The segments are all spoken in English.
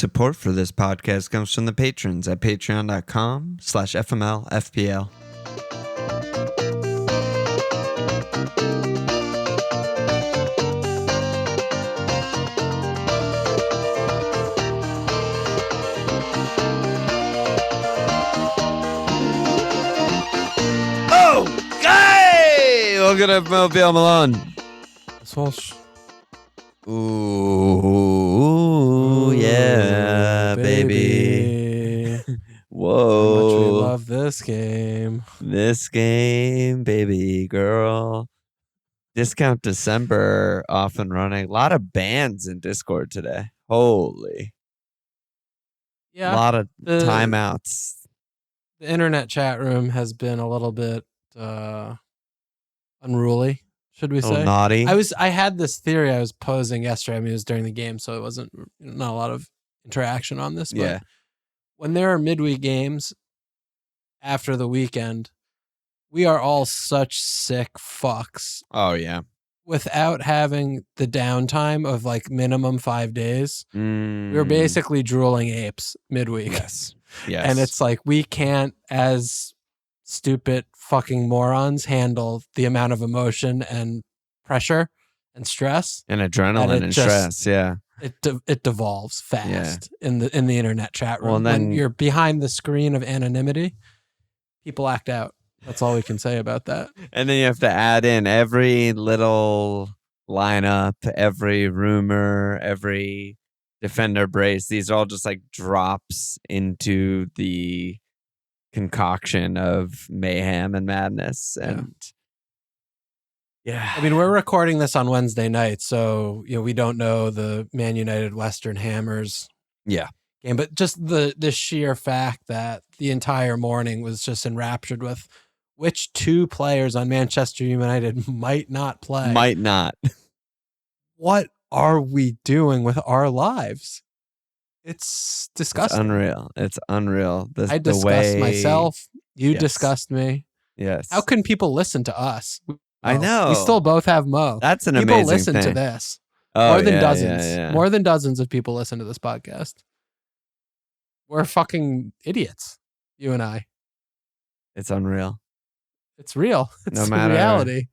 Support for this podcast comes from the patrons at patreon.com/FML FPL. Okay! Welcome to FML Malone. It's Walsh. Ooh, yeah, baby. Whoa. How much we love this game. This game, baby girl. Discount December off and running. A lot of bans in Discord today. Holy. Yeah. A lot of timeouts. The internet chat room has been a little bit unruly, should we say? Naughty. I had this theory I was posing yesterday. I mean, it was during the game, so it wasn't not a lot of interaction on this. But Yeah. when there are midweek games after the weekend, we are all such sick fucks Oh, yeah. without having the downtime of like minimum 5 days. We were basically drooling apes midweek. Yes. And it's like, we can't, as stupid fucking morons, handle the amount of emotion and pressure and stress and adrenaline and stress. Yeah. It devolves fast in the internet chat room. Well, and then, when you're behind the screen of anonymity, people act out. That's all we can say about that. And then you have to add in every little lineup, every rumor, every defender brace. These are all just like drops into the concoction of mayhem and madness. And yeah. I mean, we're recording this on Wednesday night, so we don't know the Man United Western Hammers game, but just the sheer fact that the entire morning was just enraptured with which two players on Manchester United might not play. Might not. What are we doing with our lives? It's disgusting. It's unreal. I disgust myself. You disgust me. Yes. How can people listen to us? I know. We still both have Mo. That's an people amazing listen thing. to this. Oh, More than dozens. Yeah. More than dozens of people listen to this podcast. We're fucking idiots, you and I. It's unreal. It's real. It's No matter, reality.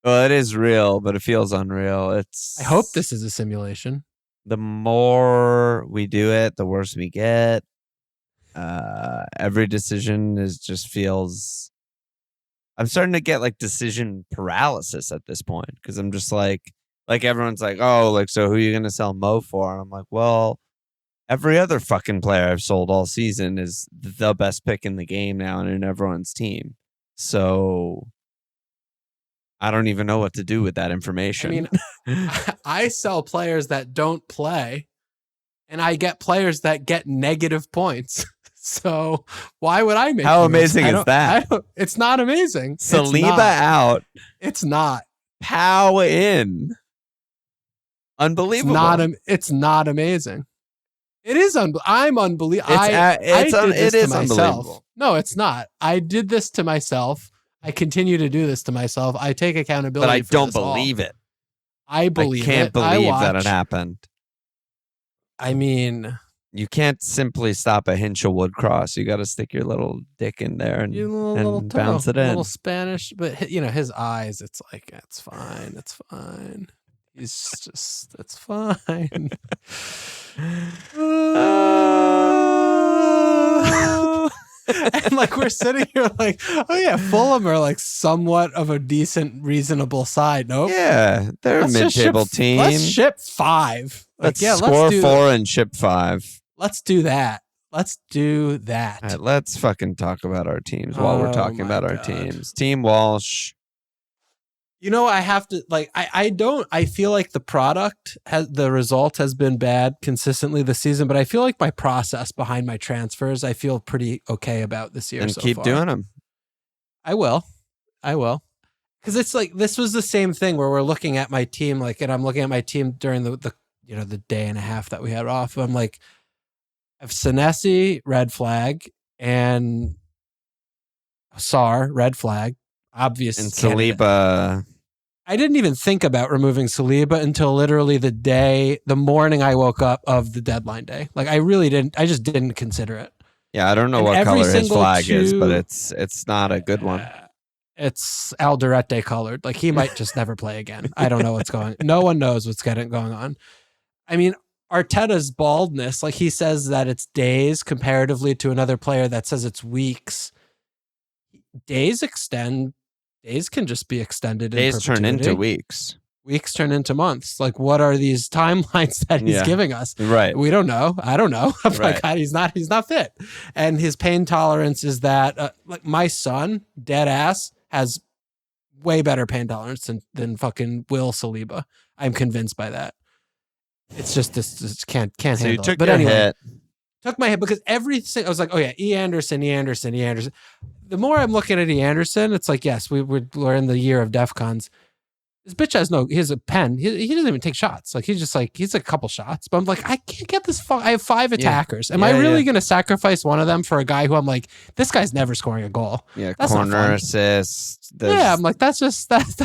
Well, it is real, but it feels unreal. I hope this is a simulation. The more we do it, the worse we get. Every decision just feels. I'm starting to get like decision paralysis at this point because I'm just like everyone's like, oh, like, so who are you going to sell Mo for? And I'm like, well, every other fucking player I've sold all season is the best pick in the game now and in everyone's team. So I don't even know what to do with that information. I mean, I sell players that don't play, and I get players that get negative points. So why would I make? How amazing is that? It's not amazing. Saliba out. It's not. Pow in. Unbelievable. It's not amazing. It is. I'm unbelievable. It is unbelievable. No, it's not. I did this to myself. I continue to do this to myself. I take accountability. But I don't believe it. I believe it. I can't believe that it happened. I mean, you can't simply stop a Hinshelwood cross. You got to stick your little dick in there and bounce it in. A little Spanish, but his eyes. It's like it's fine. It's fine. He's just it's fine. And like we're sitting here like, oh yeah, Fulham are like somewhat of a decent, reasonable side. Nope. Yeah, they're a mid-table team. Let's ship 5. Let's score 4 and ship 5. Let's do that. Let's do that. All right, let's fucking talk about our teams while we're talking about our teams. Team Walsh. I have to I feel like the result has been bad consistently this season, but I feel like my process behind my transfers, I feel pretty okay about this year. And so keep far. doing them. I will. Cause it's like, this was the same thing where we're looking at my team, and I'm looking at my team during the day and a half that we had off. I'm like, I have Senesi, red flag, and Sarr, red flag. Obvious. And Saliba. I didn't even think about removing Saliba until literally the morning I woke up of the deadline day. Like I really didn't. I just didn't consider it. Yeah, I don't know what color his flag is, but it's not a good one. It's Alderete colored. Like he might just never play again. I don't know what's going on. No one knows what's going on. I mean, Arteta's baldness, like he says that it's days comparatively to another player that says it's weeks. Days can just be extended. Days turn into weeks. Weeks turn into months. Like, what are these timelines that he's giving us? Right. We don't know. I don't know. I'm right. Like, he's not fit. And his pain tolerance is that, like my son, dead ass, has way better pain tolerance than fucking Will Saliba. I'm convinced by that. It's just this can't handle it. So you took but your anyway, hit. Took my hit because everything, I was like, oh yeah, E. Anderson. The more I'm looking at E. Anderson, it's like, yes, we're in the year of DEFCONs. This bitch he has a pen. He doesn't even take shots. Like he's a couple shots, but I'm like, I can't get this. I have 5 attackers. Am I really going to sacrifice one of them for a guy who I'm like, this guy's never scoring a goal? Yeah, that's corner assist. I'm like, that's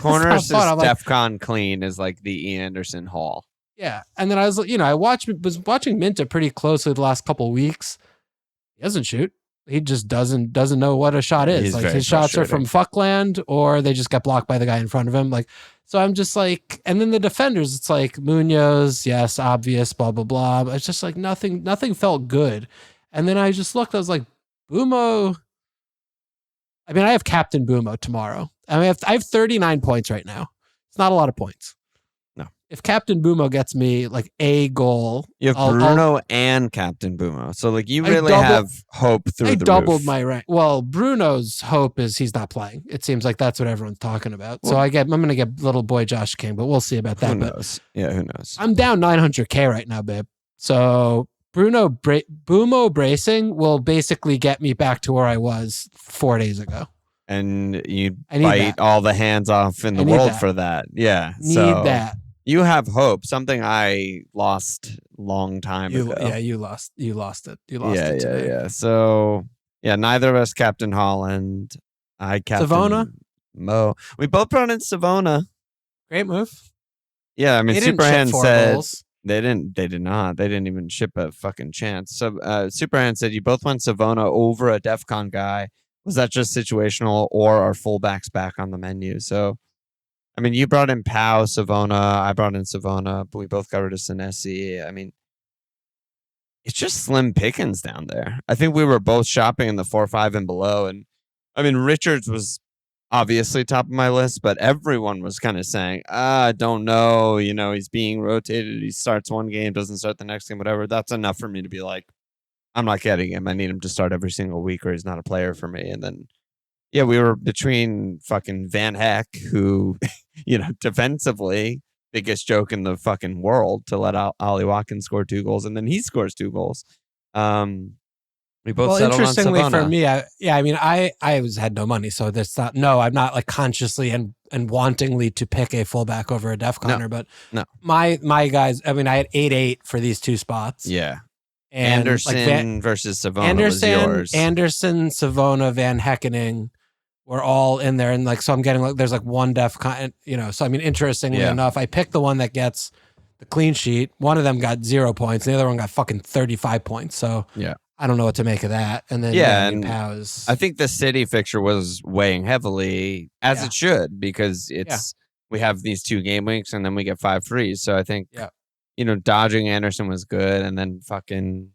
corner assist. DEFCON clean is like the E. Anderson haul. Yeah, and then I was, was watching Minta pretty closely the last couple of weeks. He doesn't shoot. He just doesn't know what a shot is. He's like his shots are from fuckland, or they just get blocked by the guy in front of him. Like, so I'm just like, and then the defenders, it's like Muñoz, yes, obvious, blah blah blah. But it's just like nothing felt good. And then I just looked. I was like, Bumo. I mean, I have Captain Bumo tomorrow. I have 39 points right now. It's not a lot of points. If Captain Bumo gets me like a goal, you have Bruno and Captain Bumo, so like you really have hope through the roof. I doubled my rank. Well, Bruno's hope is he's not playing. It seems like that's what everyone's talking about. Well, so I'm going to get little boy Josh King, but we'll see about that. Who knows? Yeah, who knows? I'm down 900K right now, babe. So Bumo bracing will basically get me back to where I was 4 days ago. And you bite all the hands off in the world for that. Yeah, need that. You have hope. Something I lost long time ago. Yeah, you lost it. You lost it today. Yeah. So, neither of us captain Holland. I captain Savona. Mo. We both brought in Savona. Great move. Yeah, I mean, Superhand said they did not. They didn't even ship a fucking chance. So, Superhand said you both went Savona over a DEFCON guy. Was that just situational, or are fullbacks back on the menu? So, I mean, you brought in Pau, Savona. I brought in Savona, but we both got rid of Senesi. I mean, it's just slim pickings down there. I think we were both shopping in the 4-5 and below. And I mean, Richards was obviously top of my list, but everyone was kind of saying, I don't know. He's being rotated. He starts one game, doesn't start the next game, whatever. That's enough for me to be like, I'm not getting him. I need him to start every single week or he's not a player for me. And then, we were between fucking Van Heck, who, defensively, biggest joke in the fucking world to let Ollie Watkins score 2 goals, and then he scores 2 goals. We both settled on Savona. Interestingly for me, I had no money, so that's not. No, I'm not like consciously and wantingly to pick a fullback over a DEFCONer, but no, my guys. I mean, I had 8-8 for these 2 spots. Yeah. And Anderson versus Savona was yours. Anderson, Savona, Van Heckening. We're all in there, and so I'm getting there's one DEFCON, So I mean, interestingly enough, I picked the one that gets the clean sheet. One of them got 0 points, and the other one got fucking 35 points. So I don't know what to make of that. And then and Pow's. I think the City fixture was weighing heavily, as it should, because we have these 2 game weeks, and then we get 5 frees. So I think dodging Anderson was good, and then fucking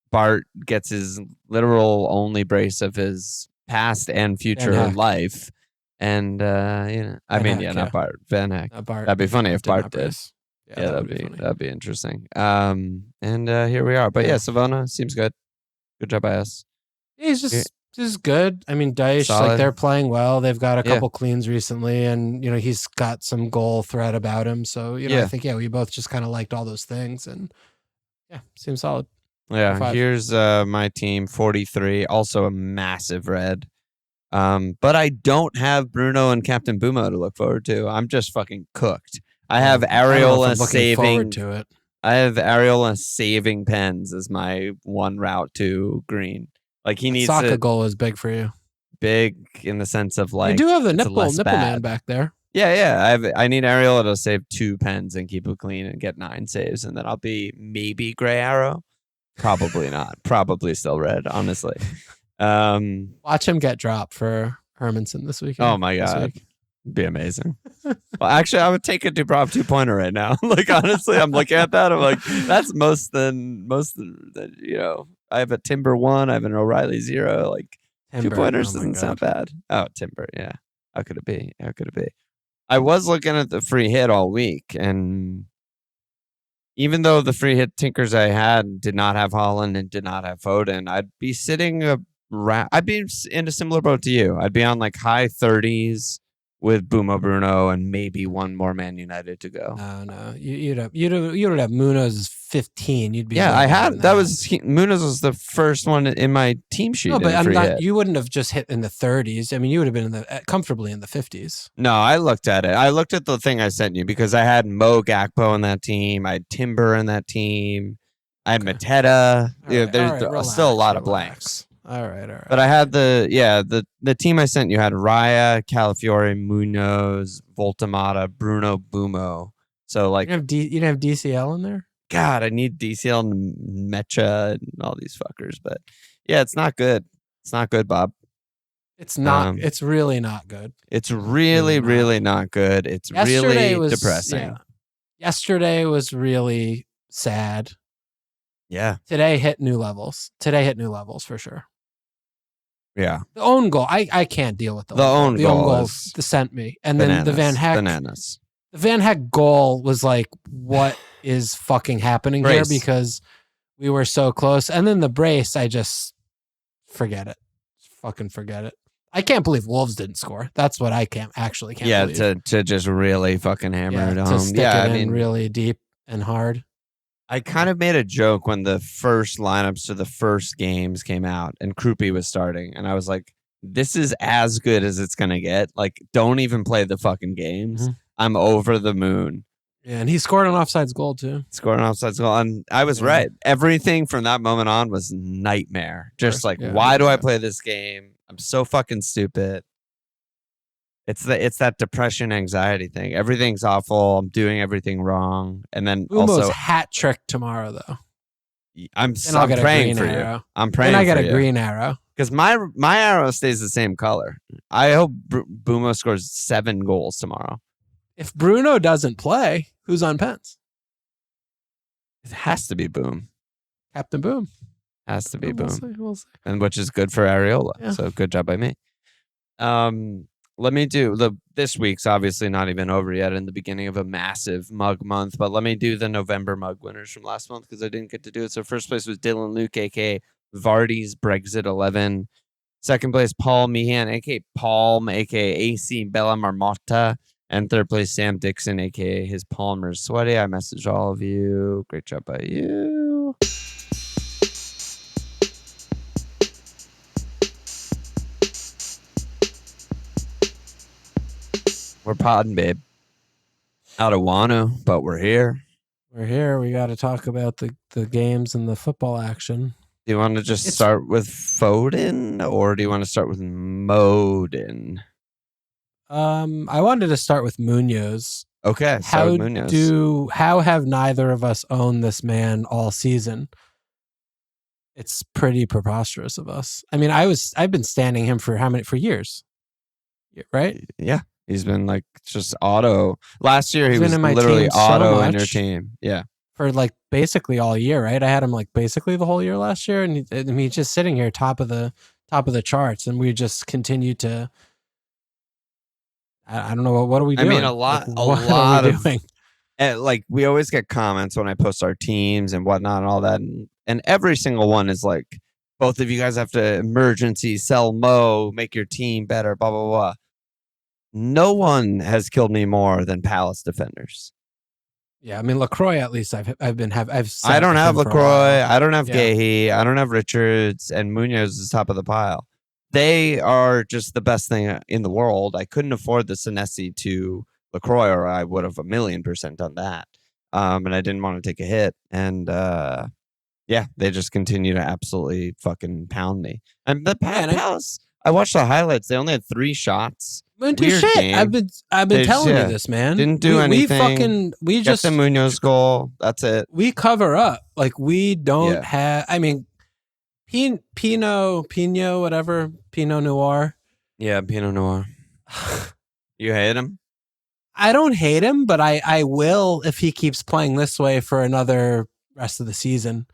Bart gets his literal only brace of his past and future life, and not Bart, Van Heck. That'd be funny if Bart did. Yeah, that'd be interesting. And here we are. But Savona seems good. Good job by us. Yeah, he's just good. I mean, Daesh, they're playing well. They've got a couple cleans recently, and he's got some goal threat about him. So I think we both just kind of liked all those things, and seems solid. Yeah, here's my team, 43, also a massive red. But I don't have Bruno and Captain Bumo to look forward to. I'm just fucking cooked. I have Areola saving to it. I have Areola saving pens as my one route to green. Like he needs Saka goal is big for you. Big in the sense of like you do have the nipple man back there. Yeah. I need Ariola to save 2 pens and keep it clean and get 9 saves, and then I'll be maybe Gray Arrow. Probably not. Probably still red, honestly. Watch him get dropped for Hermanson this weekend. Oh my god, it'd be amazing. Well, actually, I would take a Dubrov 2-pointer right now. Like, honestly, I'm looking at that. I'm like, that's most than I have a Timber 1. I have an O'Reilly 0. Like, Timber, 2 pointers doesn't sound bad. Oh, Timber, yeah. How could it be? I was looking at the free hit all week, and even though the free hit tinkers I had did not have Holland and did not have Foden, I'd be I'd be in a similar boat to you. I'd be on like high 30s with Bruno and maybe one more Man United to go. No. You'd have Muñoz 15. You'd be I had that was Muñoz was the first one in my team sheet. No, but you wouldn't have just hit in the 30s. I mean, you would have been comfortably in the 50s. No, I looked at it. I looked at the thing I sent you because I had Mo Gakpo in that team. I had Timber in that team. I had Mateta. There's still a lot of blanks. All right. But I had the team I sent you had Raya, Calafiore, Muñoz, Voltamata, Bruno, Bumo. So like you didn't have DCL in there? God, I need DCL and Mecha and all these fuckers. But yeah, it's not good. It's not good, Bob. It's not. It's really not good. It's really not good. It's really depressing. Yeah. Yesterday was really sad. Yeah. Today hit new levels. For sure. Yeah. The own goal. I can't deal with the own goal sent me. And then the Van Heck. Bananas. The Van Heck goal was like, what is fucking happening here? Because we were so close. And then the brace, I just forget it. Fucking forget it. I can't believe Wolves didn't score. That's what I can't believe. Yeah, to just really fucking hammer it home. To stick it in really deep and hard. I kind of made a joke when the first lineups to the first games came out and Krupi was starting. And I was like, this is as good as it's going to get. Like, don't even play the fucking games. Mm-hmm. I'm over the moon. Yeah, and he scored an offsides goal, too. And I was right. Everything from that moment on was nightmare. Just why do I play this game? I'm so fucking stupid. It's that depression, anxiety thing. Everything's awful. I'm doing everything wrong. And then Umo's hat trick tomorrow, though. I'm praying for you. I'm praying for you. And I get a green arrow. Because my arrow stays the same color. I hope Bumo scores 7 goals tomorrow. If Bruno doesn't play, who's on pens? It has to be Boom. Captain Boom. Has to be Boom. We'll see. And which is good for Areola. Yeah. So good job by me. Let me do this week's obviously not even over yet in the beginning of a massive mug month, but let me do the November mug winners from last month because I didn't get to do it. So first place was Dylan Luke, aka Vardy's Brexit 11. Second place, Paul Meehan, aka Palm, aka AC Bella Marmotta. And third place, Sam Dixon, aka his Palmer's Sweaty. I messaged all of you. Great job by you. We're podding, babe. Out of Wano, but we're here. We're here. We got to talk about the games and the football action. Do you want to just start with Foden, or do you want to start with Moden? I wanted to start with Muñoz. Okay, start with Muñoz. How have neither of us owned this man all season? It's pretty preposterous of us. I mean, I've been standing him for years, right? Yeah. He's been like just auto. Last year he was literally auto in your team. Yeah. For like basically all year, right? I had him like basically the whole year last year, and he's just sitting here top of the charts, and we just continue to. I don't know what are we doing. I mean, a lot of doing? Like we always get comments when I post our teams and whatnot and all that, and every single one is like, both of you guys have to emergency sell Mo, make your team better, blah blah blah. No one has killed me more than Palace defenders. Yeah, I mean LaCroix. At least I've. I don't have LaCroix. I don't have Gahey. I don't have Richards, and Muñoz is top of the pile. They are just the best thing in the world. I couldn't afford the Senesi to LaCroix, or I would have 1,000,000% done that. And I didn't want to take a hit. And they just continue to absolutely fucking pound me. And the Palace. I watched the highlights. They only had 3 shots. Wouldn't do shit. Game. I've been telling you this, man. Didn't do anything. We Get just the Muñoz goal. That's it. We cover up. Like we don't have. I mean, Pino, whatever, Pinot Noir. Yeah, Pinot Noir. You hate him? I don't hate him, but I will if he keeps playing this way for another rest of the season.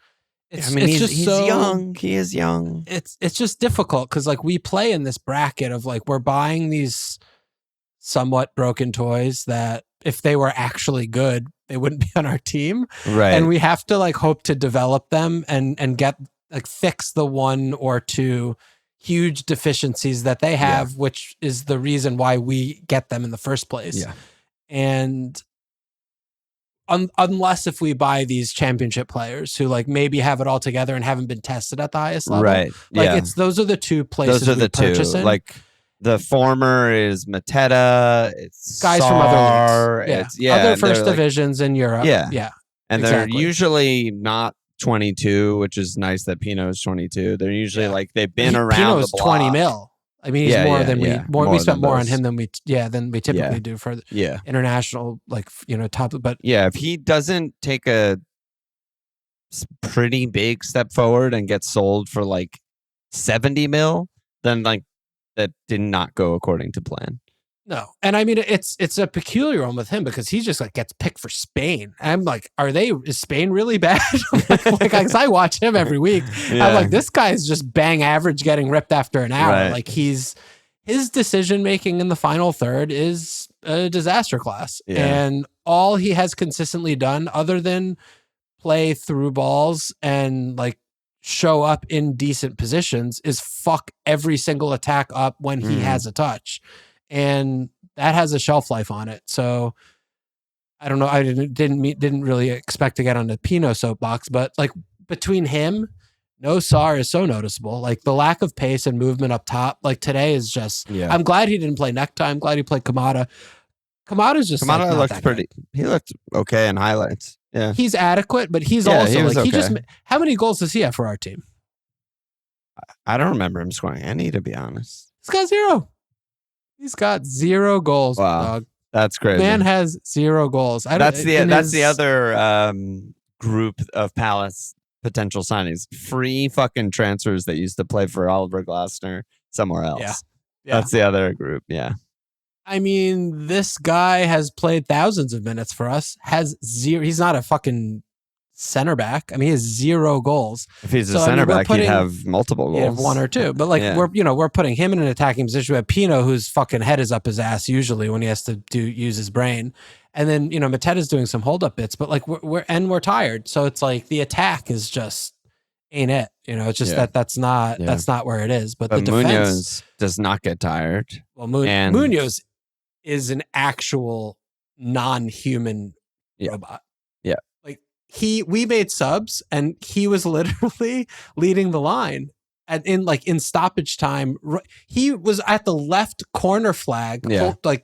He's young. He is young. It's just difficult because like we play in this bracket of like we're buying these somewhat broken toys that if they were actually good, they wouldn't be on our team. Right. And we have to like hope to develop them and get like fix the 1 or 2 huge deficiencies that they have, which is the reason why we get them in the first place. Yeah. And unless if we buy these championship players who like maybe have it all together and haven't been tested at the highest level. Right. Like those are the 2 places those are the 2. In. Like the former is Mateta. It's guys Sar, from other leagues. Other first divisions in Europe. Yeah. And they're usually not 22, which is nice that Pino is 22. They're usually like they've been around Pino's the block. 20 mil. I mean, he's more than we spent more on him than we typically do for international, like, top. But if he doesn't take a pretty big step forward and get sold for like 70 mil, then like that did not go according to plan. No. And I mean, it's a peculiar one with him because he just like gets picked for Spain. I'm like, is Spain really bad? like, cause I watch him every week. Yeah. I'm like, this guy is just bang average getting ripped after an hour. Right. Like his decision-making in the final third is a disaster class. Yeah. And all he has consistently done other than play through balls and like show up in decent positions is fuck every single attack up when he has a touch. And that has a shelf life on it. So I don't know. I didn't really expect to get on the Pino soapbox, but like between him, no Sar is so noticeable. Like the lack of pace and movement up top, like today is just, I'm glad he didn't play Nekta. I'm glad he played Kamada. Kamada looked pretty, he looked okay in highlights. Yeah. He's adequate, but he's also like, how many goals does he have for our team? I don't remember him scoring any, to be honest. He's got 0. He's got 0 goals. Wow, dog. That's crazy. Man has 0 goals. That's the other group of Palace potential signings. Free fucking transfers that used to play for Oliver Glasner somewhere else. Yeah. That's the other group. Yeah. I mean, this guy has played thousands of minutes for us. Has 0. He's not a fucking center back. I mean, he has 0 goals. If he's a center back, he'd have multiple goals. He'd have 1 or 2. But like we're putting him in an attacking position. We have Pino, whose fucking head is up his ass usually when he has to use his brain. And then Mateta's doing some hold up bits. But like we're tired, so it's like the attack is just ain't it. It's just that's not where it is. But the defense Muñoz does not get tired. Well, Muñoz is an actual non-human robot. Yeah. We made subs and he was literally leading the line in stoppage time. He was at the left corner flag,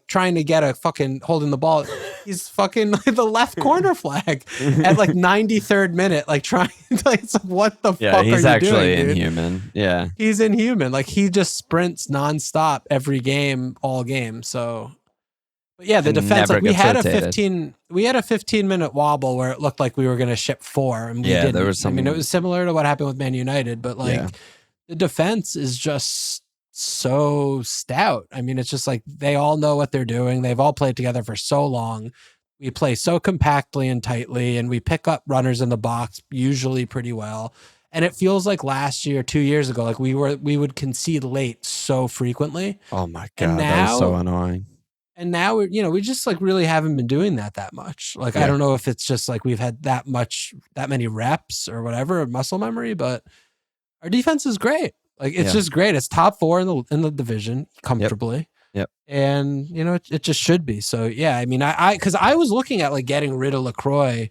trying to get a fucking holding the ball. He's fucking the left corner flag at like 93rd minute, like trying like what the fuck are you doing? He's actually inhuman. Yeah. He's inhuman. Like he just sprints nonstop every game, all game. So but yeah, the defense, like we had a 15-minute wobble where it looked like we were going to ship 4. And we didn't. There was some. I mean, it was similar to what happened with Man United, but like the defense is just so stout. I mean, it's just like they all know what they're doing. They've all played together for so long. We play so compactly and tightly, and we pick up runners in the box usually pretty well. And it feels like last year, 2 years ago, like we would concede late so frequently. Oh my God, that was so annoying. And now, we just like really haven't been doing that much. Like, I don't know if it's just like we've had that many reps or whatever, muscle memory, but our defense is great. Like, it's just great. It's top 4 in the division comfortably. Yep. And, it just should be. So, yeah, I mean, because I was looking at like getting rid of LaCroix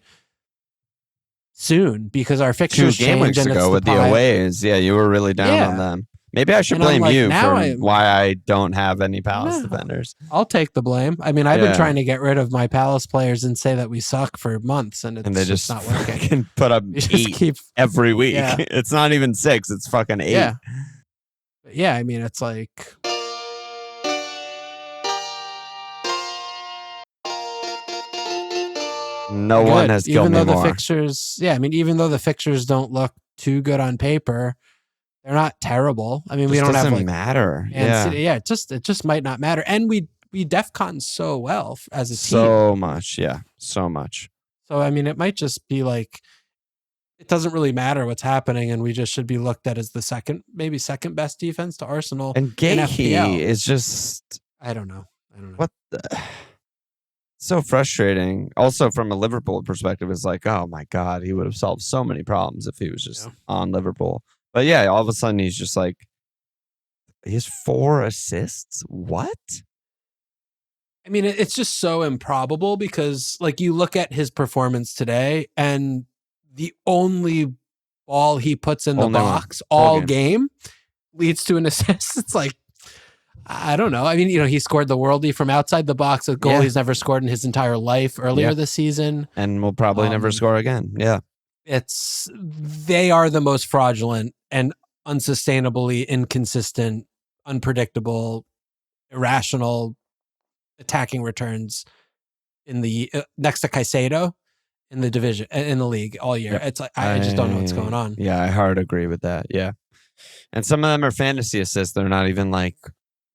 soon because our fixtures 2 game weeks ago with the aways. Yeah, you were really down on them. Maybe I should blame you for why I don't have any Palace defenders. I'll take the blame. I mean, I've been trying to get rid of my Palace players and say that we suck for months, and they just not working. Can put up 8 every week. Yeah. It's not even 6; it's fucking 8. yeah, I mean, it's like no one has killed me more. Fixtures, yeah, I mean, even though the fixtures don't look too good on paper, they're not terrible. I mean, we don't have like matter. Yeah, it just might not matter. And we DEFCON so well as a team. So much, yeah, so much. So I mean, it might just be like it doesn't really matter what's happening, and we just should be looked at as the second best defense to Arsenal. And Gahey is just I don't know. What the so frustrating. Also, from a Liverpool perspective, it's like, oh my God, he would have solved so many problems if he was just on Liverpool. But yeah, all of a sudden he's just like, he has 4 assists. What? I mean, it's just so improbable because, like, you look at his performance today, and the only ball he puts in the box all game leads to an assist. It's like, I don't know. I mean, he scored the worldie from outside the box, a goal he's never scored in his entire life earlier this season. And will probably never score again. Yeah. They are the most fraudulent and unsustainably inconsistent, unpredictable, irrational attacking returns in the next to Caicedo in the division, in the league all year. It's like, I just don't know what's going on. Yeah, I hard agree with that. Yeah. And some of them are fantasy assists. They're not even like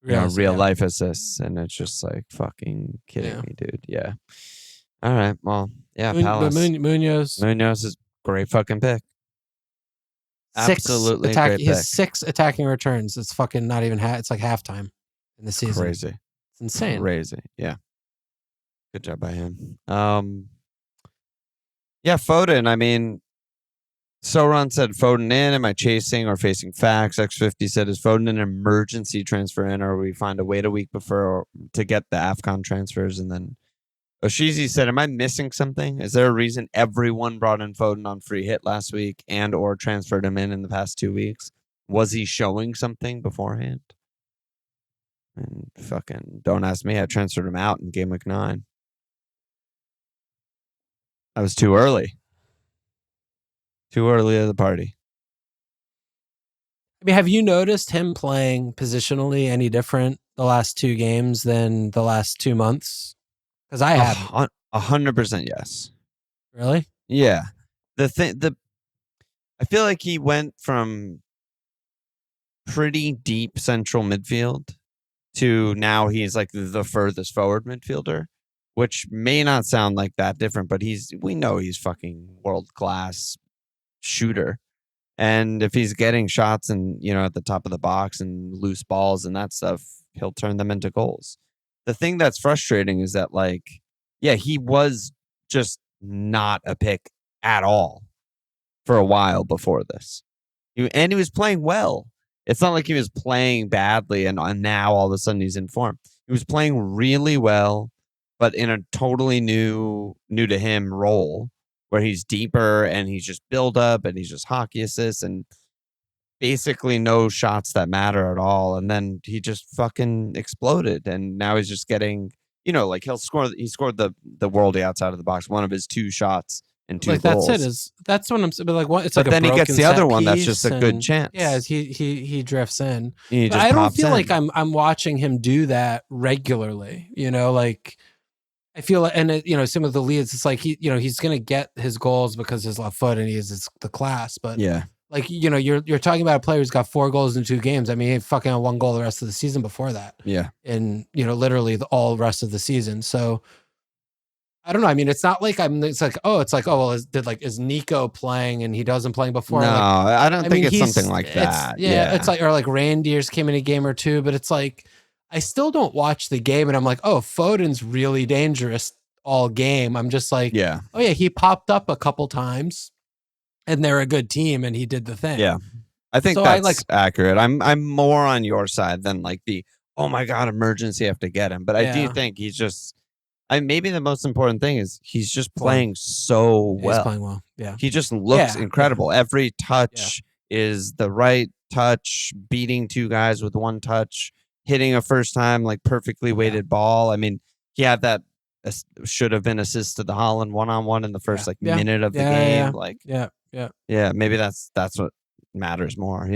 real life assists. And it's just like fucking kidding me, dude. Yeah. All right. Well, yeah. Palace. Muñoz is great fucking pick. Absolutely great pick. He has 6 attacking returns. It's fucking not even it's like halftime in the season. Crazy. It's insane. Crazy. Yeah. Good job by him. Yeah, Foden. I mean, Soron said Foden in. Am I chasing or facing facts? X50 said, is Foden an emergency transfer in, or we find a wait a week before to get the AFCON transfers? And then Oshizi said, am I missing something? Is there a reason everyone brought in Foden on free hit last week and or transferred him in the past 2 weeks? Was he showing something beforehand? And fucking don't ask me. I transferred him out in Gameweek 9. I was too early. Too early to the party. I mean, have you noticed him playing positionally any different the last 2 games than the last 2 months? Because I have 100% yes. Really? Yeah. I feel like he went from pretty deep central midfield to now he's like the furthest forward midfielder, which may not sound like that different, but we know he's fucking world class shooter. And if he's getting shots and at the top of the box and loose balls and that stuff, he'll turn them into goals. The thing that's frustrating is that, like, yeah, he was just not a pick at all for a while before this. And he was playing well. It's not like he was playing badly and now all of a sudden he's in form. He was playing really well, but in a totally new to him role where he's deeper and he's just build up and he's just hockey assists and basically no shots that matter at all. And then he just fucking exploded. And now he's just getting, like he scored the worldie outside of the box, one of his 2 shots and 2 goals. That's what I'm saying. Like what? It's but like then he gets the other one that's just a good chance. Yeah, he drifts in. I don't feel like I'm watching him do that regularly. Like I feel like, and some of the leads, it's like he's gonna get his goals because his left foot and he is the class. But yeah, like you're talking about a player who's got 4 goals in 2 games. I mean, he fucking had 1 goal the rest of the season before that. Yeah, and literally all rest of the season. So I don't know. I mean, it's not like it's like well, is Nico playing and he doesn't playing before? No, like, I don't think it's something like that. It's like, or like Randier's came in a game or 2, but it's like I still don't watch the game and I'm like, oh, Foden's really dangerous all game. I'm just like, yeah, oh yeah, he popped up a couple times and they're a good team and he did the thing. Yeah. I think that's accurate. I'm more on your side than like the, oh my God, emergency, have to get him. But I do think he's just, maybe the most important thing is he's just playing so well. He's playing well. Yeah. He just looks incredible. Yeah. Every touch is the right touch, beating 2 guys with 1 touch, hitting a first time, like perfectly weighted ball. I mean, he had that should have been assist to the Holland 1-on-1 in the first minute of the game. Yeah. Maybe that's what matters more,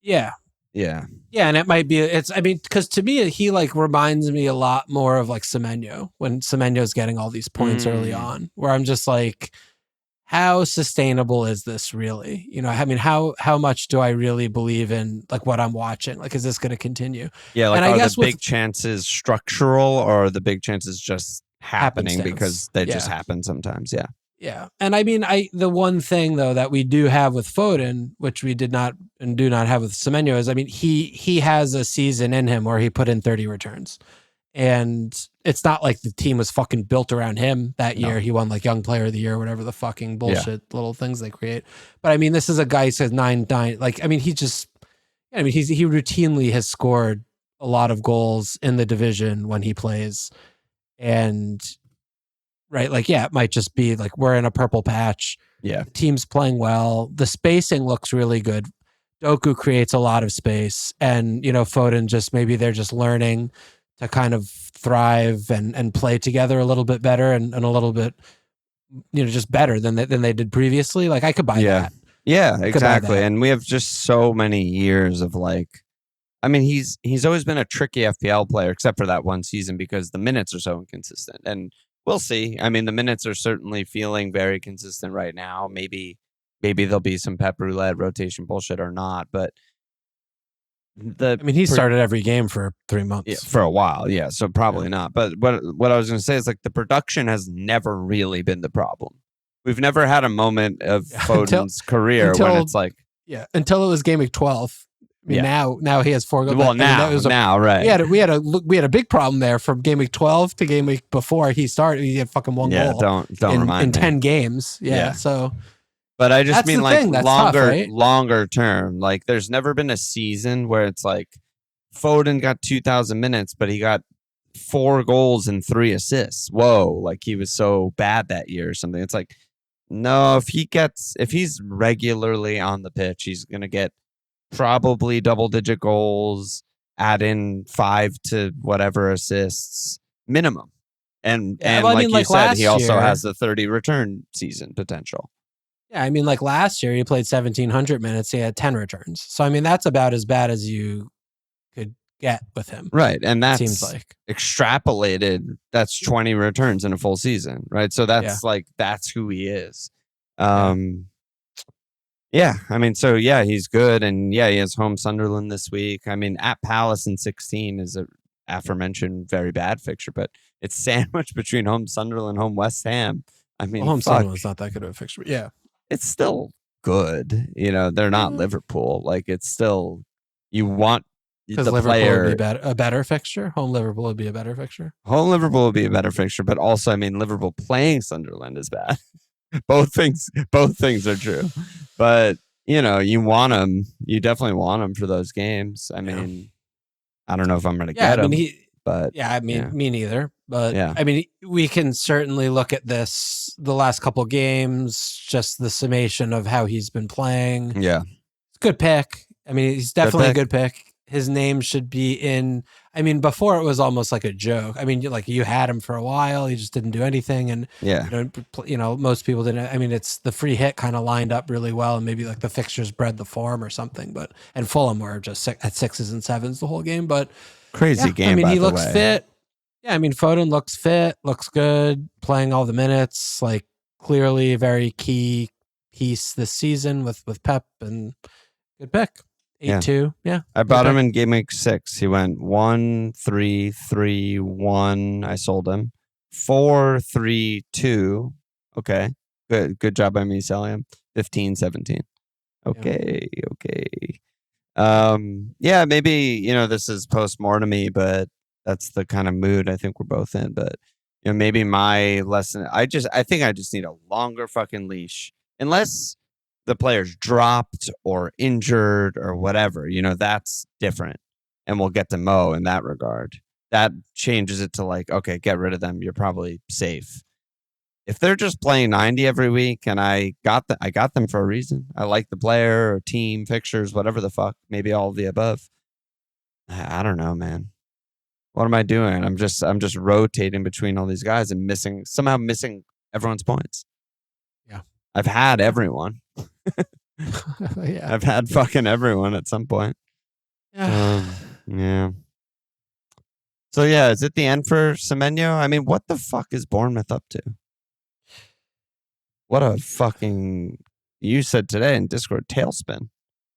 Yeah. Yeah. Yeah, and it might be because to me he like reminds me a lot more of like Semenyo when Semenyo's getting all these points early on, where I'm just like, how sustainable is this really? I mean, how much do I really believe in like what I'm watching? Like, is this going to continue? Yeah, like and I are guess the big chances structural or are the big chances just happening because they just happen sometimes? Yeah. Yeah. And I mean, the one thing though that we do have with Foden, which we did not and do not have with Semenyo, is I mean, he has a season in him where he put in 30 returns. And it's not like the team was fucking built around him that year. He won like Young Player of the Year, whatever the fucking bullshit little things they create. But I mean, this is a guy who says 9-9. Like, I mean, he routinely has scored a lot of goals in the division when he plays. And right, like, yeah, it might just be like we're in a purple patch. Yeah. The team's playing well. The spacing looks really good. Doku creates a lot of space. And, Foden just maybe they're just learning to kind of thrive and play together a little bit better and a little bit, just better than they did previously. Like I could buy that. Yeah, exactly. And we have just so many years of like, I mean, he's always been a tricky FPL player, except for that one season because the minutes are so inconsistent. And we'll see. I mean, the minutes are certainly feeling very consistent right now. Maybe there'll be some pep roulette rotation bullshit or not, but he started every game for 3 months for a while. Yeah. So probably not. But what I was going to say is like the production has never really been the problem. We've never had a moment of Foden's career when it's like, until it was game week 12. I mean, now he has 4 goals. Well, now, right. We had a big problem there from game week 12 to game week before he started. He had fucking 1 goal. Don't remind in me. 10 games. Yeah. So, but I just mean like longer, longer term. Like, there's never been a season where it's like Foden got 2,000 minutes, but he got 4 goals and 3 assists. Whoa, like he was so bad that year or something. It's like, no, if he's regularly on the pitch, he's gonna get probably double-digit goals, add in 5 to whatever assists minimum, and like you said, he also has the 30 return season potential. Yeah, I mean, like last year he played 1,700 minutes, he had 10 returns. So I mean, that's about as bad as you could get with him, right? And that seems like extrapolated. That's 20 returns in a full season, right? So that's like that's who he is. Yeah, I mean, so yeah, he's good, and yeah, he has home Sunderland this week. I mean, at Palace in 16 is a aforementioned very bad fixture, but it's sandwiched between home Sunderland, home West Ham. I mean, home Sunderland's not that good of a fixture. Yeah, it's still good. They're not Liverpool. Like it's still you want because Liverpool would be a better fixture. Home Liverpool would be a better fixture. Home Liverpool would be a better fixture, but also, I mean, Liverpool playing Sunderland is bad. Both things are true, but you want them. You definitely want them for those games. I mean, I don't know if I'm going to get them, but me neither. But I mean, we can certainly look at the last couple games, just the summation of how he's been playing. Yeah, it's a good pick. I mean, he's definitely a good pick. His name should be in. I mean, before it was almost like a joke. I mean, like you had him for a while, he just didn't do anything, and most people didn't. I mean, it's the free hit kind of lined up really well, and maybe like the fixtures bred the form or something. But and Fulham were just at 6s and 7s the whole game. But crazy game. I mean, he looks fit. Yeah, I mean, Foden looks fit, looks good, playing all the minutes. Like clearly, a very key piece this season with Pep, and good pick. 8-2. Yeah. I bought him in Gameweek 6. He went 1-3-3-1. I sold him. 4-3-2. Okay. Good job by me selling him. 15-17. Okay. Yeah, maybe, this is post-mortem-y, but that's the kind of mood I think we're both in. But maybe my lesson, I think I just need a longer fucking leash. Unless the player's dropped or injured or whatever, that's different. And we'll get to Mo in that regard. That changes it to like, okay, get rid of them. You're probably safe. If they're just playing 90 every week and I got them for a reason. I like the player or team, fixtures, whatever the fuck, maybe all of the above. I don't know, man. What am I doing? I'm just rotating between all these guys and somehow missing everyone's points. Yeah. I've had everyone. Yeah. I've had fucking everyone at some point. Yeah. So yeah, is it the end for Semenyo? I mean, what the fuck is Bournemouth up to? What a fucking, you said today in Discord, tailspin.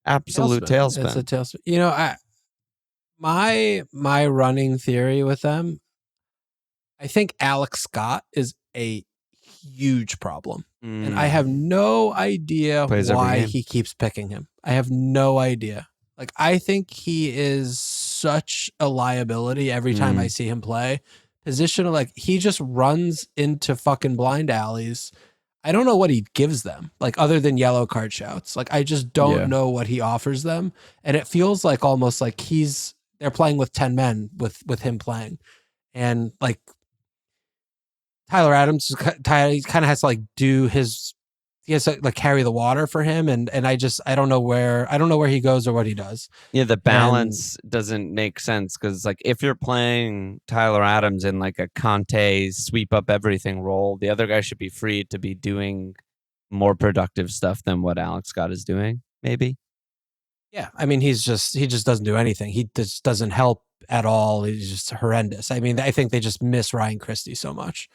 Absolute tailspin. It's a tailspin. You know, my running theory with them, I think Alex Scott is a huge problem. And I have no idea why he keeps picking him. I have no idea. Like, I think he is such a liability every time I see him play. Positional, like, he just runs into fucking blind alleys. I don't know what he gives them, like, other than yellow card shouts. Like, I just don't know what he offers them. And it feels like almost like they're playing with 10 men with him playing. And like, Tyler Adams kind of has to like he has to like carry the water for him, and I don't know where he goes or what he does. Yeah, the balance doesn't make sense because like if you're playing Tyler Adams in like a Conte sweep up everything role, the other guy should be free to be doing more productive stuff than what Alex Scott is doing. Maybe. Yeah, I mean he just doesn't do anything. He just doesn't help at all. He's just horrendous. I mean, I think they just miss Ryan Christie so much.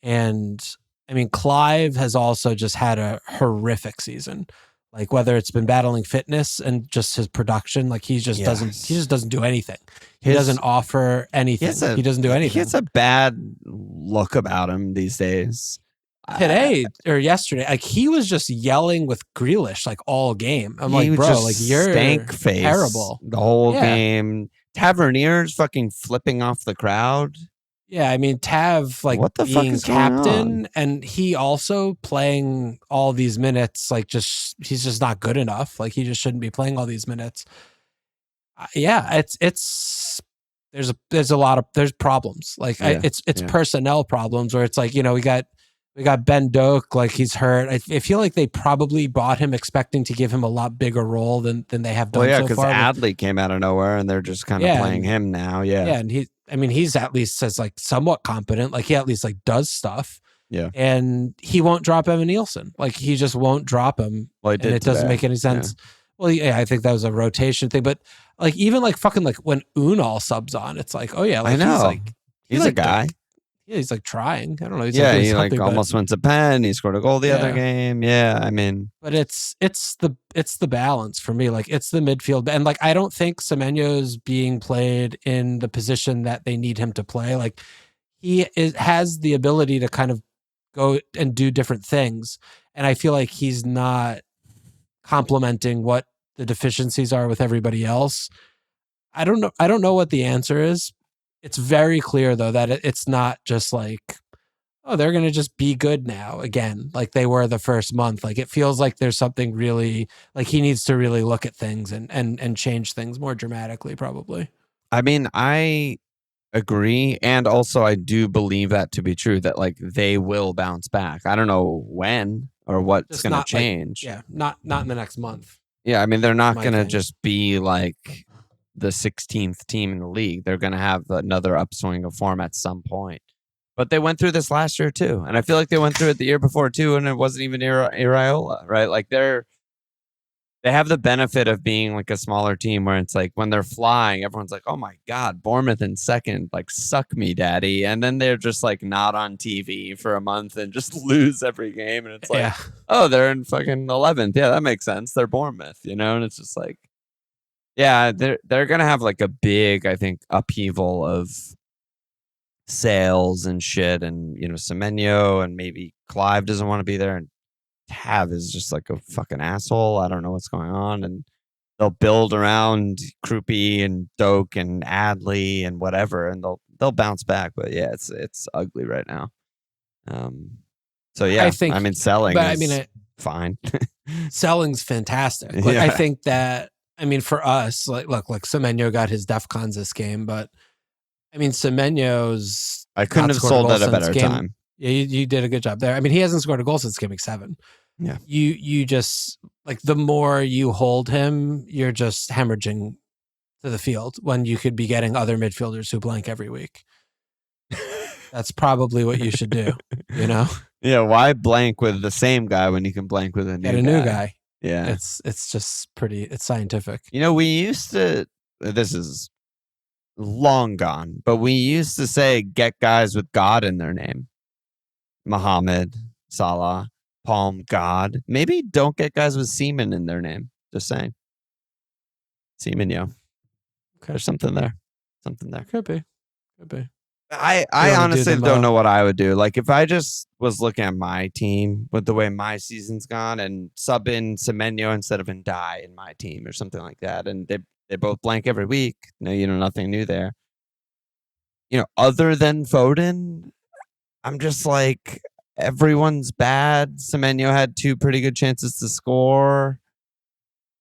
And I mean, Clive has also just had a horrific season. Like whether it's been battling fitness and just his production, like he just doesn't do anything. He doesn't offer anything. He doesn't do anything. He has a bad look about him these days. Today or yesterday, like he was just yelling with Grealish like all game. I'm like, bro, like you're stank face terrible the whole game. Tavernier's fucking flipping off the crowd. Yeah, I mean, Tav, like, what the being fuck is captain, and he also playing all these minutes, like, he's just not good enough. Like, he just shouldn't be playing all these minutes. There's problems. Like, it's personnel problems where it's like, you know, we got Ben Doak, like, he's hurt. I feel like they probably bought him expecting to give him a lot bigger role than they have done so far. Because Adley came out of nowhere, and they're just kind of playing him now. Yeah, and he's at least says like somewhat competent. Like he at least like does stuff. Yeah. And he won't drop Evan Nielsen. Like he just won't drop him. Well, and it doesn't make any sense. Yeah. Well, yeah, I think that was a rotation thing. But like even like fucking like when Unal subs on, it's like, oh yeah, like I know. He's a guy. He's like trying. I don't know. He like almost wins a pen. He scored a goal the other game. Yeah, I mean, but it's the balance for me. Like it's the midfield, and like I don't think Semenyo's being played in the position that they need him to play. Like he has the ability to kind of go and do different things, and I feel like he's not complementing what the deficiencies are with everybody else. I don't know what the answer is. It's very clear, though, that it's not just like, oh, they're going to just be good now again, like they were the first month. Like it feels like there's something really, like he needs to really look at things and change things more dramatically, probably. I mean, I agree. And also, I do believe that to be true, that like they will bounce back. I don't know when or what's going to change. Like, not in the next month. Yeah, I mean, they're not going to just be like the 16th team in the league. They're going to have another upswing of form at some point. But they went through this last year too. And I feel like they went through it the year before too, and it wasn't even Iraola, right? Like they have the benefit of being like a smaller team where it's like when they're flying, everyone's like, oh my God, Bournemouth in second, like suck me, daddy. And then they're just like not on TV for a month and just lose every game. And it's like, oh, they're in fucking 11th. Yeah, that makes sense. They're Bournemouth, you know? And it's just like, yeah, they're gonna have like a big, I think, upheaval of sales and shit, and you know, Semenyo and maybe Clive doesn't want to be there, and Tav is just like a fucking asshole. I don't know what's going on, and they'll build around Krupi and Doak and Adley and whatever, and they'll bounce back. But yeah, it's ugly right now. So yeah, I mean, selling is fine. Selling's fantastic. Like, I think that. I mean, for us, like Semenyo got his DEFCONs this game, but I mean, Semenyo's. I couldn't have sold at a better time. Yeah, you did a good job there. I mean, he hasn't scored a goal since Gameweek 7. Yeah, you just like the more you hold him, you're just hemorrhaging to the field when you could be getting other midfielders who blank every week. That's probably what you should do. You know? Yeah. Why blank with the same guy when you can blank with a new guy? New guy. Yeah, it's just it's scientific. You know, we used to this is long gone, but we used to say get guys with God in their name. Muhammad, Salah, Palm, God. Maybe don't get guys with semen in their name. Just saying. Semenyo. Okay. There's something there. Something there. Could be. I honestly don't know what I would do. Like if I just was looking at my team with the way my season's gone and sub in Semenyo instead of Ndai in my team or something like that, and they both blank every week. Nothing new there. Other than Foden, I'm just like everyone's bad. Semenyo had 2 pretty good chances to score.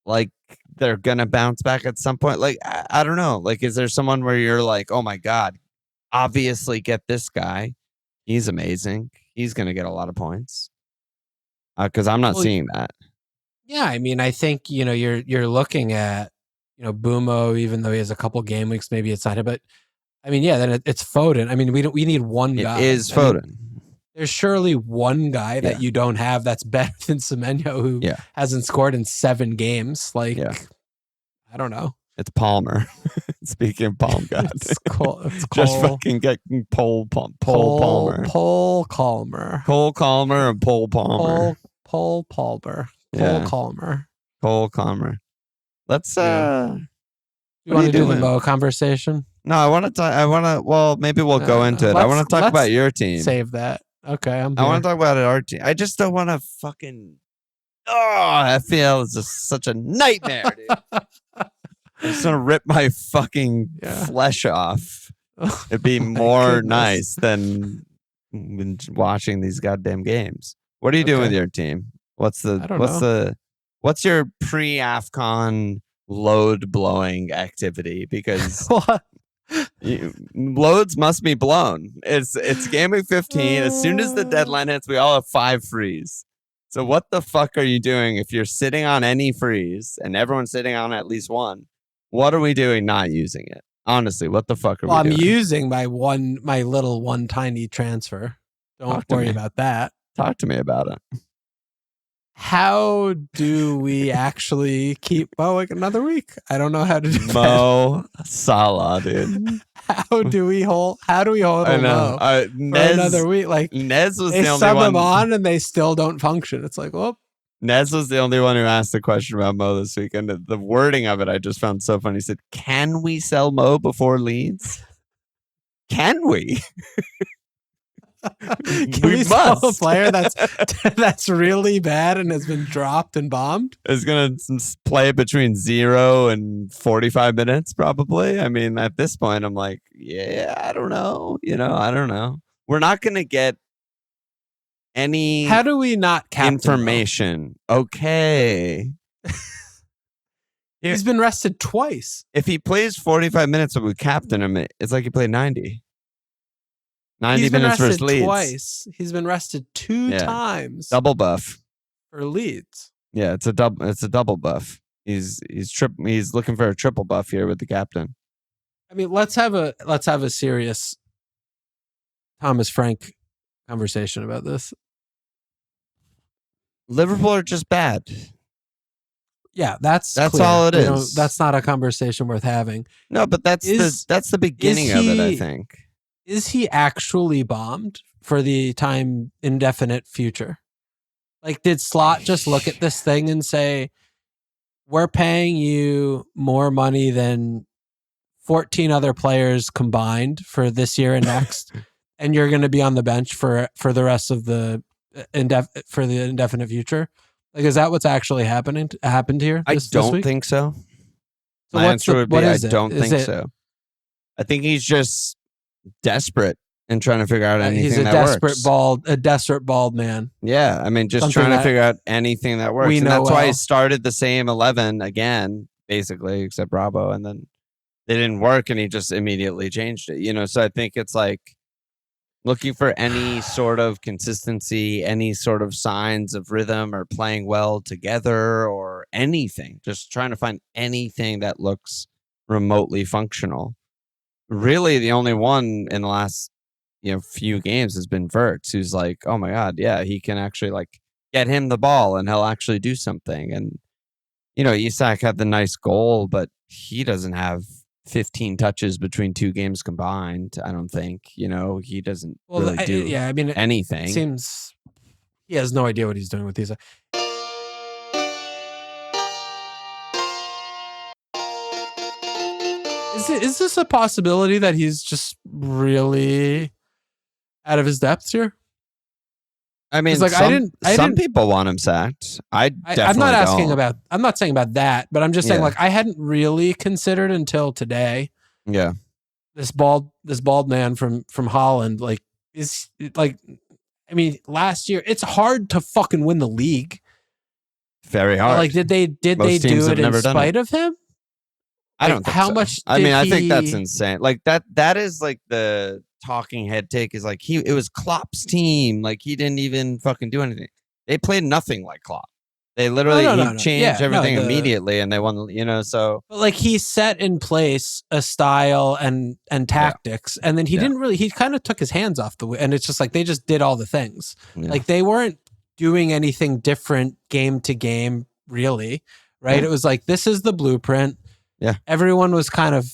Like they're gonna bounce back at some point. Like I don't know. Like is there someone where you're like, oh my god, obviously get this guy. He's amazing. He's gonna get a lot of points. Because I'm not seeing that. Yeah, I mean, I think you're looking at Bumo, even though he has a couple game weeks, maybe it's not him. But I mean, yeah, then it's Foden. I mean, we need one guy. It is Foden. There's surely one guy that you don't have that's better than Semenyo, who hasn't scored in 7 games. Like, I don't know. It's Palmer. Speaking of Palm guys. It's Just fucking get Cole Palmer. Cole Calmer. Cole Calmer and Paul Palmer. Cole Palmer. Yeah. Cole Calmer. Let's You want to do the Mo conversation? No, I want to well, maybe we'll go into it. I want to talk about your team. Save that. Okay, I want to talk about our team. I just don't want to fucking FPL is just such a nightmare, dude. I'm just gonna rip my fucking flesh off. It'd be more nice than watching these goddamn games. What are you doing with your team? What's your pre-AFCON load blowing activity? Because loads must be blown. It's Gameweek 15. As soon as the deadline hits, we all have 5 frees. So what the fuck are you doing if you're sitting on any frees and everyone's sitting on at least one? What are we doing not using it? Honestly, what the fuck are we doing? I'm using my little one tiny transfer. Don't worry about that. Talk to me about it. How do we actually keep Mo another week? I don't know how to do that. Mo Salah, dude. How do we hold Mo for another week? Like Nez was they the only sub one. him on and they still don't function. It's like, well, Nez was the only one who asked the question about Mo this week, and the wording of it I just found so funny. He said, "Can we sell Mo before Leeds? Can we?" Can we sell a player that's really bad and has been dropped and bombed? Is going to play between 0 and 45 minutes, probably. I mean, at this point, I'm like, I don't know. I don't know. We're not going to get any. How do we not captain information? Okay. He's been rested twice. If he plays 45 minutes and we captain him, it's like he played 90. 90 minutes versus Leeds. Twice. He's been rested 2 times. Double buff for Leeds. Yeah, it's a double buff. He's looking for a triple buff here with the captain. I mean, let's have a serious Thomas Frank conversation about this. Liverpool are just bad. Yeah, that's clear. All it is. That's not a conversation worth having. No, but that's the beginning of it, I think. Is he actually bombed for the time indefinite future? Like, did Slot just look at this thing and say, we're paying you more money than 14 other players combined for this year and next, and you're going to be on the bench for the rest of the indefinite future? Like, is that what's actually happened here? I don't think so. My answer would be I don't think so. I think he's just desperate and trying to figure out anything that works. A desperate bald man. Yeah, I mean, just trying to figure out anything that works. And that's why he started the same 11 again, basically, except Bravo, and then they didn't work, and he just immediately changed it. So I think it's like looking for any sort of consistency, any sort of signs of rhythm or playing well together or anything. Just trying to find anything that looks remotely functional. Really, the only one in the last few games has been Verts, who's like, oh my god, yeah, he can actually like get him the ball and he'll actually do something. And Isak had the nice goal, but he doesn't have 15 touches between 2 games combined. I don't think, he doesn't really do anything. It seems he has no idea what he's doing with these. Is this a possibility that he's just really out of his depth here? I mean, some people want him sacked. I'm not saying about that, but I'm just saying I hadn't really considered until today. Yeah. This bald man from Holland, last year it's hard to fucking win the league. Very hard. Did they do it in spite of him? I don't think how so. much. I think that's insane. That is the talking head take is it was Klopp's team. He didn't even fucking do anything. They played nothing like Klopp. They literally changed everything immediately, and they won. So but he set in place a style and tactics, and then he didn't really. He kind of took his hands off the wheel, and it's just they just did all the things. Yeah. They weren't doing anything different game to game, really. Right? Yeah. It was this is the blueprint. Yeah. Everyone was kind of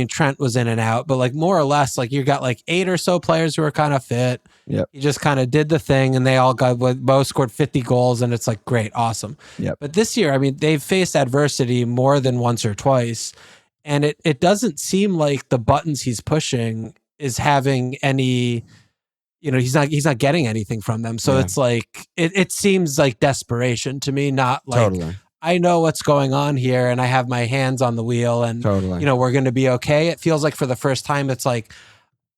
Trent was in and out, but more or less, you got 8 or so players who are kind of fit. Yep. He just kind of did the thing, and they all both scored 50 goals, and it's great, awesome. Yep. But this year, they've faced adversity more than once or twice, and it doesn't seem like the buttons he's pushing is having any, he's not getting anything from them. So it's it seems like desperation to me, not totally. I know what's going on here, and I have my hands on the wheel, and totally. We're going to be okay. It feels like for the first time, it's I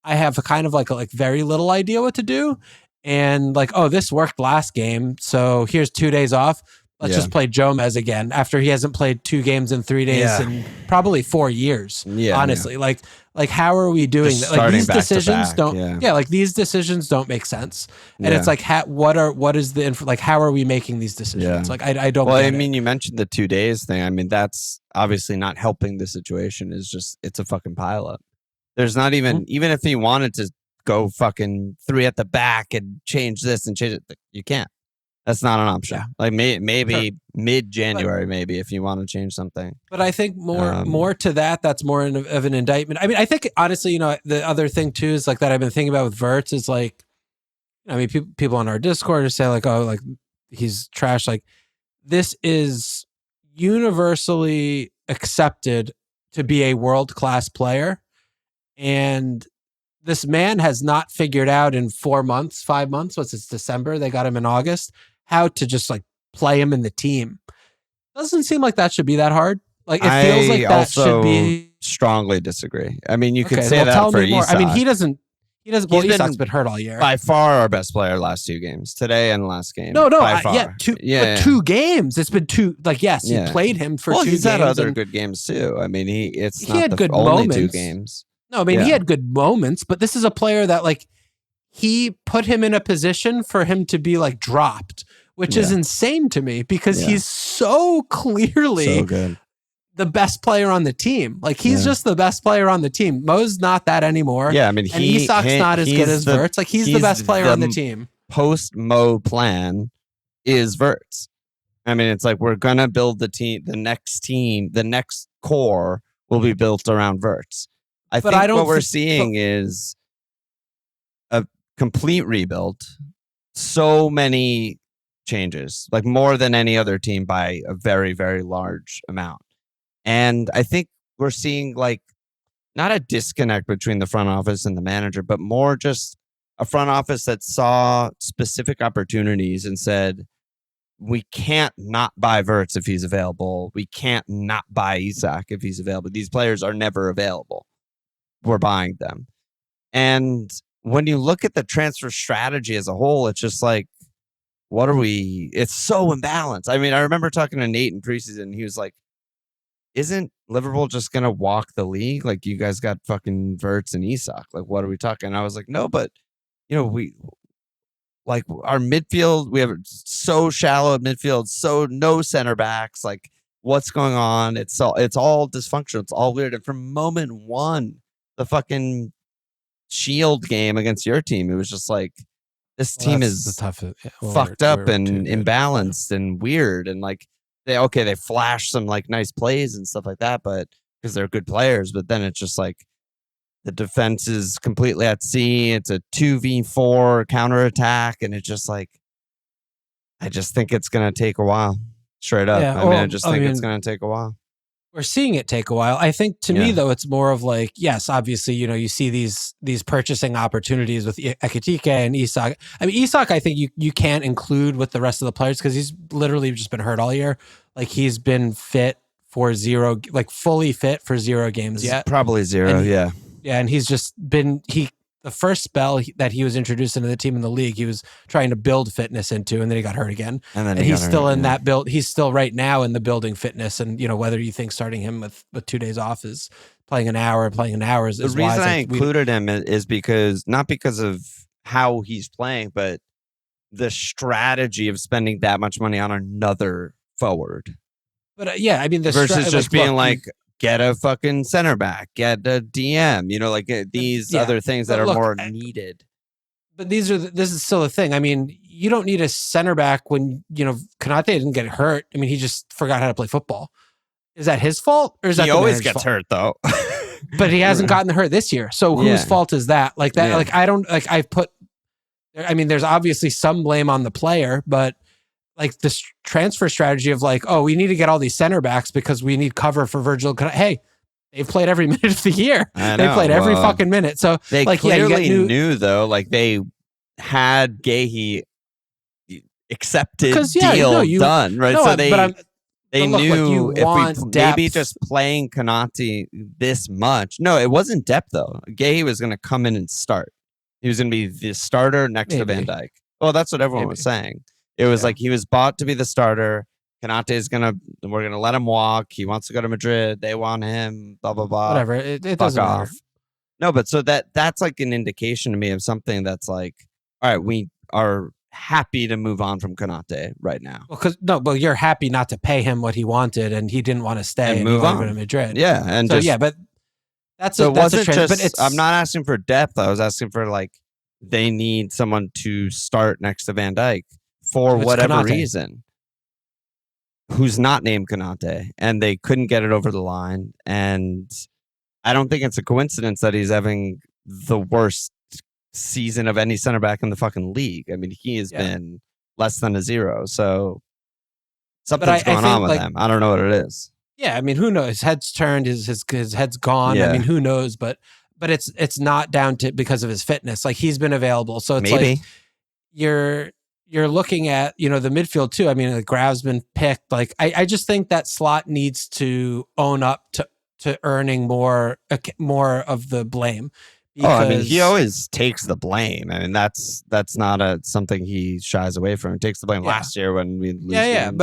have a kind of very little idea what to do, and this worked last game, so here's 2 days off. Let's just play Jomez again after he hasn't played 2 games in 3 days in probably 4 years. Yeah, honestly, how are we doing that? These decisions don't. These decisions don't make sense. And it's what is the how are we making these decisions? Yeah. I don't. Well, you mentioned the 2 days thing. That's obviously not helping the situation. It's a fucking pileup. There's not even if he wanted to go fucking 3 at the back and change this and change it, you can't. That's not an option. Yeah. Maybe mid-January, maybe if you want to change something. But I think more to that. That's more of an indictment. I think honestly, the other thing too is that I've been thinking about with Wirtz is people on our Discord say he's trash. This is universally accepted to be a world-class player, and this man has not figured out in 4 months, 5 months. It's December. They got him in August. How to just play him in the team. Doesn't seem like that should be that hard. It feels like that should be. Strongly disagree. You could say that for Isak. he doesn't. Well, Isak's been hurt all year. By far our best player last 2 games, today and last game. No, by far. 2 games. It's been 2. You played him for 2 games. He's had other good games too. He had the good only moments. 2 games. No, he had good moments, but this is a player that he put him in a position for him to be dropped, which is insane to me because he's so clearly the best player on the team. He's just the best player on the team. Mo's not that anymore. Yeah, and Isak's not as good as Wirtz. He's the best player on the team. Post-Mo plan is Wirtz. It's we're gonna build the team. The next core will be built around Wirtz. I think what we're seeing is a complete rebuild. So many changes, more than any other team by a very, very large amount. And I think we're seeing not a disconnect between the front office and the manager, but more just a front office that saw specific opportunities and said, we can't not buy Wirtz if he's available. We can't not buy Isak if he's available. These players are never available. We're buying them. And when you look at the transfer strategy as a whole, it's just what are we? It's so imbalanced. I remember talking to Nate in preseason, and he was like, isn't Liverpool just going to walk the league? You guys got fucking Wirtz and Isak. What are we talking? And I was like, no, but, we, our midfield, we have so shallow midfield, so no center backs. What's going on? It's all dysfunctional. It's all weird. And from moment one, the fucking Shield game against your team, it was just this team is fucked up and imbalanced and weird, and they flash some nice plays and stuff like that, but because they're good players, but then it's just like the defense is completely at sea. It's a 2v4 counterattack, and it's just like, I just think it's going to take a while. Straight up. Yeah, I just think it's going to take a while. We're seeing it take a while. I think to me, though, it's more of like, yes, obviously, you see these purchasing opportunities with Ekitike and Isak. I mean, Isak, I think you can't include with the rest of the players because he's literally just been hurt all year. Like, he's been fit for zero, like fully fit for 0 games yet. Probably 0, yeah. Yeah, and he's just been, the first spell that he was introduced into the team in the league, he was trying to build fitness into, and then he got hurt again. And he's still in that build. He's still right now in the building fitness. And, whether you think starting him with 2 days off is playing an hour is the reason wise. I included him is because, not because of how he's playing, but the strategy of spending that much money on another forward. But I mean, versus just being get a fucking center back, get a DM, these other things that are more needed. But this is still a thing. I mean, you don't need a center back when, Konate didn't get hurt. I mean, he just forgot how to play football. Is that his fault? Or is that he always gets hurt, though. But he hasn't gotten hurt this year. So whose fault is that? Like that, there's obviously some blame on the player, but like this transfer strategy of like, oh, we need to get all these center backs because we need cover for Virgil. Hey, they've played every minute of the year. They played every fucking minute. So they clearly knew though, like they had Gahey accepted deal done, right? So they knew if we maybe just playing Konate this much. No, it wasn't depth though. Gahey was going to come in and start. He was going to be the starter next to Van Dijk. Well, that's what everyone was saying. It was like he was bought to be the starter. Konate is we're gonna let him walk. He wants to go to Madrid. They want him. Blah blah blah. Whatever. It doesn't matter. No, but so that's like an indication to me of something that's like, all right, we are happy to move on from Konate right now. Well, but you're happy not to pay him what he wanted, and he didn't want to stay and move on to Madrid. Yeah, and but that's so it wasn't just. But I'm not asking for depth. I was asking for like they need someone to start next to Van Dijk. For whatever reason, who's not named Konate, and they couldn't get it over the line. And I don't think it's a coincidence that he's having the worst season of any center back in the fucking league. I mean, he has been less than a 0. So something's going on with him. I don't know what it is. Yeah, I mean, who knows? His head's turned. His head's gone. Yeah. I mean, who knows? But it's not down to because of his fitness. Like he's been available. So it's like you're looking at, the midfield too. I mean, like Grav's been picked. Like, I just think that Slot needs to own up to earning more of the blame. I mean, he always takes the blame. I mean, that's not something he shies away from. He takes the blame last year when we lose games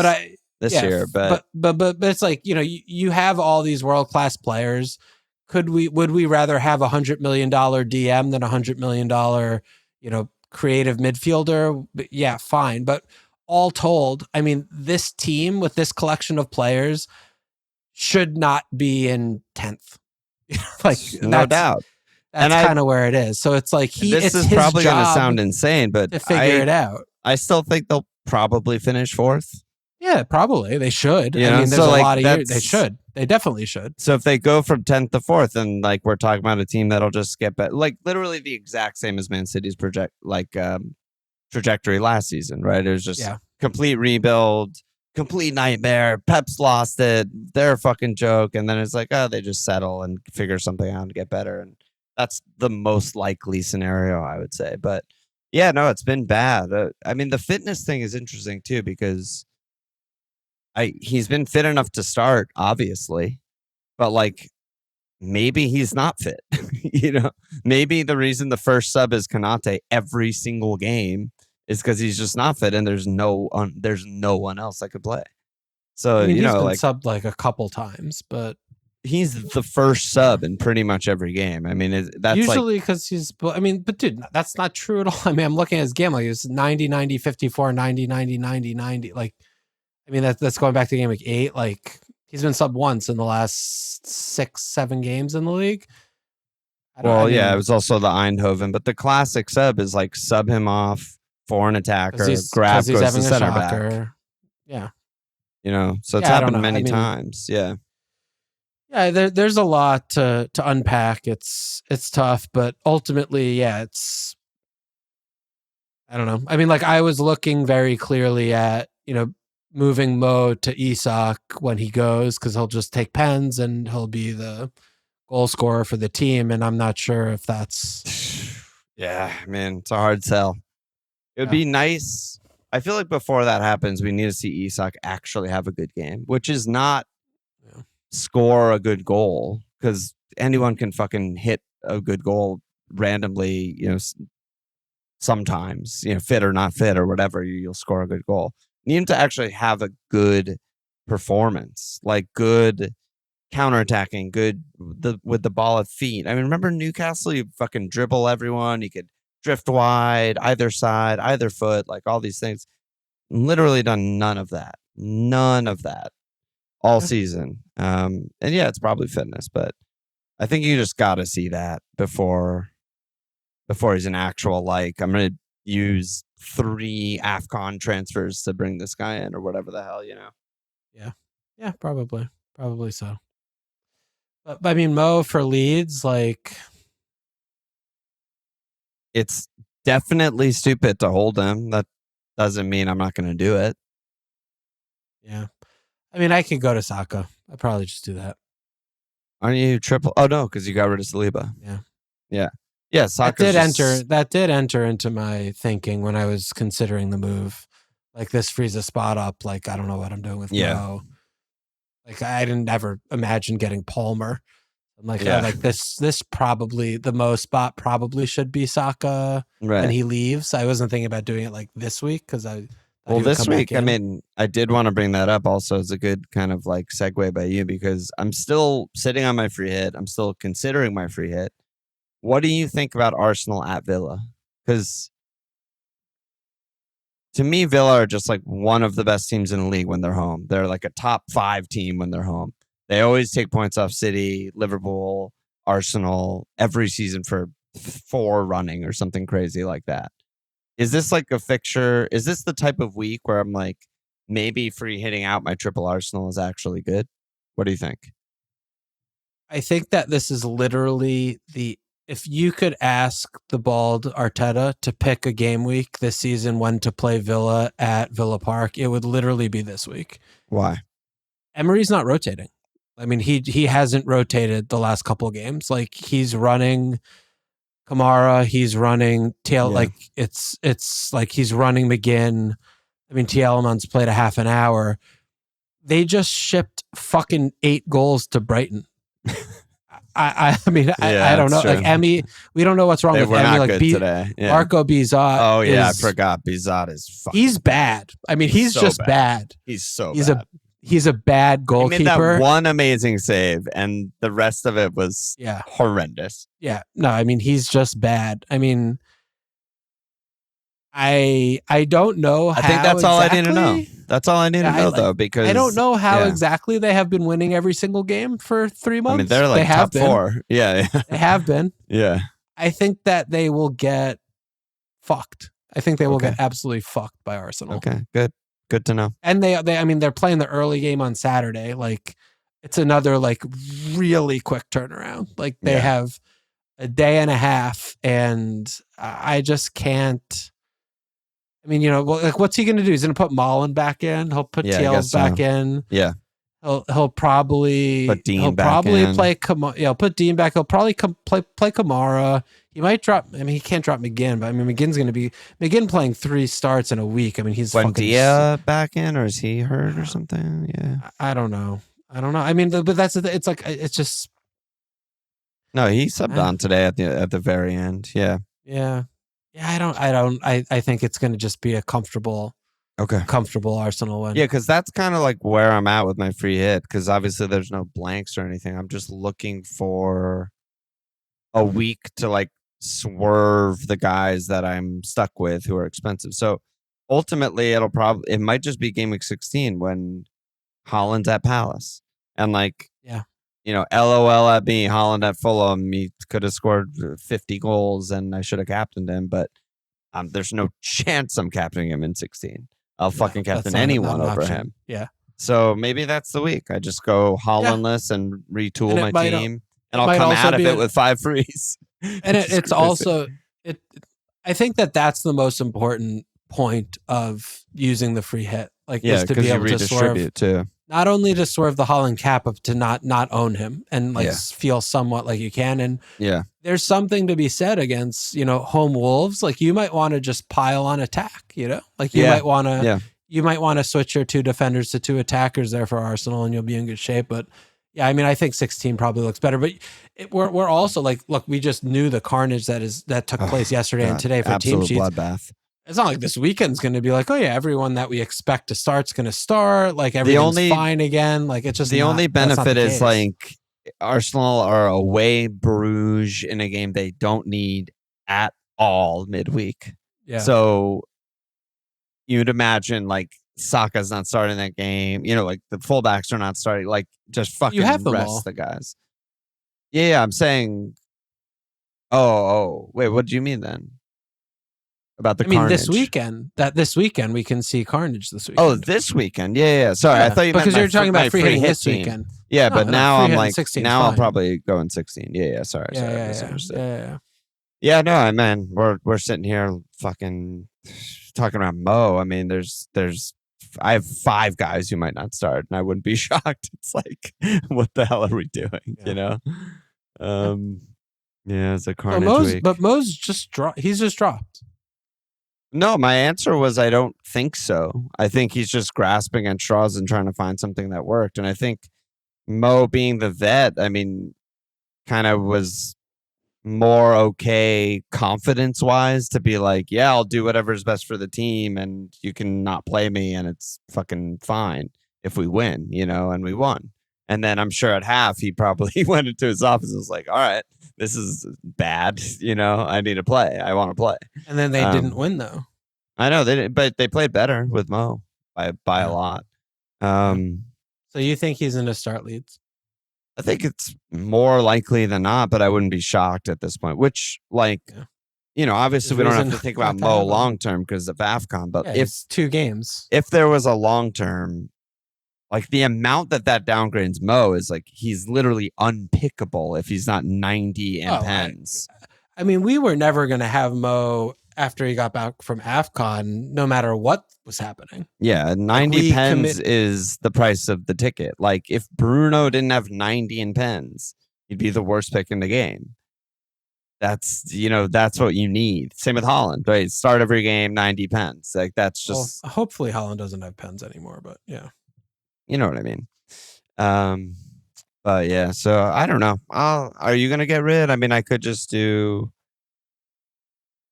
this year. But it's like, you have all these world-class players. Would we rather have $100 million DM than $100 million, creative midfielder? Yeah, fine. But all told, I mean, this team with this collection of players should not be in 10th. Like, no doubt. That's kind of where it is. So it's like this is probably going to sound insane, but to figure it out. I still think they'll probably finish 4th. Yeah, probably. They should. I mean, there's a lot of years. They should. They definitely should. So if they go from 10th to 4th, and like we're talking about a team that'll just get better, like literally the exact same as Man City's trajectory last season, right? It was just complete rebuild, complete nightmare. Pep's lost it. They're a fucking joke. And then it's like, oh, they just settle and figure something out and get better. And that's the most likely scenario, I would say. But yeah, no, it's been bad. I mean, the fitness thing is interesting too, because he's been fit enough to start, obviously, but like maybe he's not fit. Maybe the reason the first sub is Konate every single game is because he's just not fit, and there's no one else that could play. So I mean, he's been subbed like a couple times, but he's the first sub in pretty much every game. I mean, that's usually because but dude, that's not true at all. I mean, I'm looking at his game, like it's 90, 90, 54, 90, 90, 90, 90. Like, I mean, that's going back to game week 8. Like, he's been subbed once in the last 6-7 games in the league. It was also the Eindhoven, but the classic sub is like sub him off for an attacker, Grab goes to center back. Yeah. So it's happened many times. Yeah. Yeah, there's a lot to unpack. It's tough, but ultimately, yeah, it's, I don't know. I mean, like, I was looking very clearly at, moving Mo to Isak when he goes, because he'll just take pens and he'll be the goal scorer for the team. And I'm not sure if that's. Yeah, man, it's a hard sell. It would be nice. I feel like before that happens, we need to see Isak actually have a good game, which is not score a good goal, because anyone can fucking hit a good goal randomly, sometimes, fit or not fit or whatever, you'll score a good goal. You need him to actually have a good performance, like good counterattacking, good with the ball at feet. I mean, remember Newcastle? You fucking dribble everyone. You could drift wide, either side, either foot, like all these things. Literally done none of that. None of that all season. And yeah, it's probably fitness, but I think you just got to see that before he's an actual, like, I'm going to use 3 AFCON transfers to bring this guy in or whatever the hell, Yeah, probably so. But I mean, Mo for Leeds, like, it's definitely stupid to hold him. That doesn't mean I'm not going to do it. Yeah. I mean, I could go to Saka. I'd probably just do that. Aren't you triple? Oh, no, because you got rid of Saliba. Yeah. Yeah. Yeah, Saka that did enter into my thinking when I was considering the move. Like, this frees a spot up. Like, I don't know what I'm doing with Mo. Like, I didn't ever imagine getting Palmer. I'm like, like this probably, the Mo spot probably should be Saka when he leaves. I wasn't thinking about doing it like this week, because this week, I mean, I did want to bring that up also as a good kind of like segue by you, because I'm still sitting on my free hit. I'm still considering my free hit. What do you think about Arsenal at Villa? Because to me, Villa are just like one of the best teams in the league when they're home. They're like a top 5 team when they're home. They always take points off City, Liverpool, Arsenal every season for 4 running or something crazy like that. Is this like a fixture? Is this the type of week where I'm like, maybe free hitting out my triple Arsenal is actually good? What do you think? I think that this is literally if you could ask the bald Arteta to pick a game week this season when to play Villa at Villa Park, it would literally be this week. Why? Emery's not rotating. I mean, he hasn't rotated the last couple of games. Like, he's running Kamara, he's running TL, like it's like he's running McGinn. I mean, Tielemans played a half an hour. They just shipped fucking 8 goals to Brighton. I mean, I don't know. True. Like, Emmy, we don't know what's wrong with Emmy. Like, today. Yeah. Marco Bizot. Oh yeah, I forgot. Bizot is fucking. He's bad. I mean, he's so just bad. He's so bad. He's a bad goalkeeper. He made that one amazing save, and the rest of it was horrendous. Yeah. No, I mean, he's just bad. I mean, I don't know how. I think that's all I need to know. That's all I need to know, though, because I don't know how exactly they have been winning every single game for 3 months. I mean, they're like top 4. Yeah. They have been. Yeah. I think that they will get fucked. I think they will get absolutely fucked by Arsenal. Okay, good to know. And they I mean, they're playing the early game on Saturday. Like, it's another like really quick turnaround. Like, they have a day and a half, and I just can't. I mean, like, what's he going to do? He's going to put Malen back in. He'll put Thiel's back in. Yeah. He'll probably put Dean he'll back probably in. play Kamara. Yeah, put Dean back. He'll probably play Kamara. He might drop. I mean, he can't drop McGinn, but I mean, McGinn's going to be playing 3 starts in a week. I mean, he's Dia back in, or is he hurt or something? Yeah, I don't know. I mean, but that's it's like, it's just. No, he subbed on today at the very end. Yeah. Yeah. Yeah, I think it's going to just be a comfortable Arsenal win. Yeah, because that's kind of like where I'm at with my free hit, because obviously there's no blanks or anything. I'm just looking for a week to like swerve the guys that I'm stuck with who are expensive. So ultimately it might just be game week 16 when Haaland's at Palace. And like, LOL at me, Haaland at Fulham, he could have scored 50 goals and I should have captained him, but there's no chance I'm captaining him in 16. I'll fucking captain anyone over him. Yeah. So maybe that's the week. I just go Hollandless and retool my team, and I'll come out of it with 5 frees. And it's also it. I think that's the most important point of using the free hit, like is to be able to swerve too. Not only to swerve the Holland cap, but to not own him and like feel somewhat like you can. And there's something to be said against, home Wolves. Like you might want to just pile on attack, like you might want to, you might want to switch your 2 defenders to 2 attackers there for Arsenal and you'll be in good shape. But yeah, I mean, I think 16 probably looks better, but we're also like, look, we just knew the carnage that took place yesterday and today for team sheets. Bloodbath. It's not like this weekend's going to be like, oh yeah, everyone that we expect to start's going to start. Like everything's fine again. Like it's just the only benefit is like Arsenal are away Bruges in a game they don't need at all midweek. Yeah. So you'd imagine like Saka's not starting that game. Like the fullbacks are not starting. Like just fucking rest the guys. Yeah, I'm saying. Oh, wait. What do you mean then? About the carnage. This weekend we can see carnage this weekend. Oh, this weekend. Yeah. Sorry, I thought you meant because you're talking about free hitting this team. Weekend. Yeah, but now I'm like, I'll probably go in 16. Yeah. Sorry. Yeah. No, man, we're sitting here fucking talking about Mo. I mean, I have 5 guys who might not start, and I wouldn't be shocked. It's like, what the hell are we doing? Yeah. It's a carnage week. But Mo's just dropped. He's just dropped. No, my answer was I don't think so. I think he's just grasping at straws and trying to find something that worked. And I think Mo being the vet, I mean, kind of was more okay confidence-wise to be like, yeah, I'll do whatever's best for the team and you can not play me and it's fucking fine if we win, and we won. And then I'm sure at half he probably went into his office and was like, all right, this is bad. I need to play. I want to play. And then they didn't win though. I know they didn't, but they played better with Mo by a lot. So you think he's going to start Leeds? I think it's more likely than not, but I wouldn't be shocked at this point, which obviously we don't have to think about Mo long-term because of AFCON, but if 2 games, if there was a long-term, like the amount that downgrades Mo is like, he's literally unpickable if he's not 90 in pens. I mean, we were never going to have Mo after he got back from AFCON, no matter what was happening. Yeah, 90 pens is the price of the ticket. Like if Bruno didn't have 90 in pens, he'd be the worst pick in the game. That's what you need. Same with Holland, right? Start every game, 90 pens. Like that's just. Well, hopefully Holland doesn't have pens anymore, but yeah. You know what I mean? But yeah, so I don't know. Are you gonna get rid? I mean, I could just do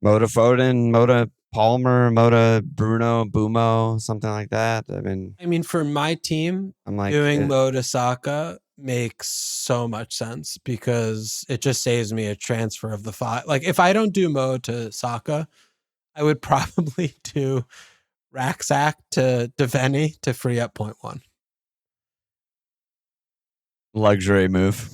Moda Foden, Moda Palmer, Moda Bruno, Bumo, something like that. I mean, for my team, I'm like doing Moda Saka makes so much sense because it just saves me a transfer of the 5. Like if I don't do Mo to Saka, I would probably do Raksak to Deveni to free up 0.1. Luxury move.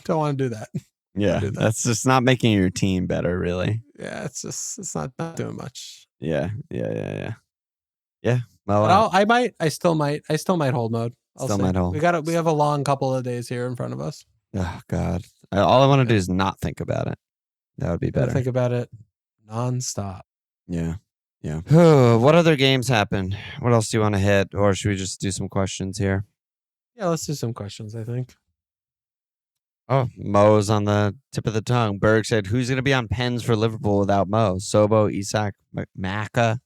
Don't want to do that. Yeah, that's just not making your team better, really. Yeah, it's not doing much. Yeah. Well, I still might hold Mode. Might hold. We have a long couple of days here in front of us. Oh God, all I want to do is not think about it. That would be better. Think about it nonstop. Yeah. What other games happen? What else do you want to hit, or should we just do some questions here? Yeah, let's do some questions, I think. Oh, Mo's on the tip of the tongue. Berg said, who's going to be on pens for Liverpool without Mo? Sobo, Isak, Maka?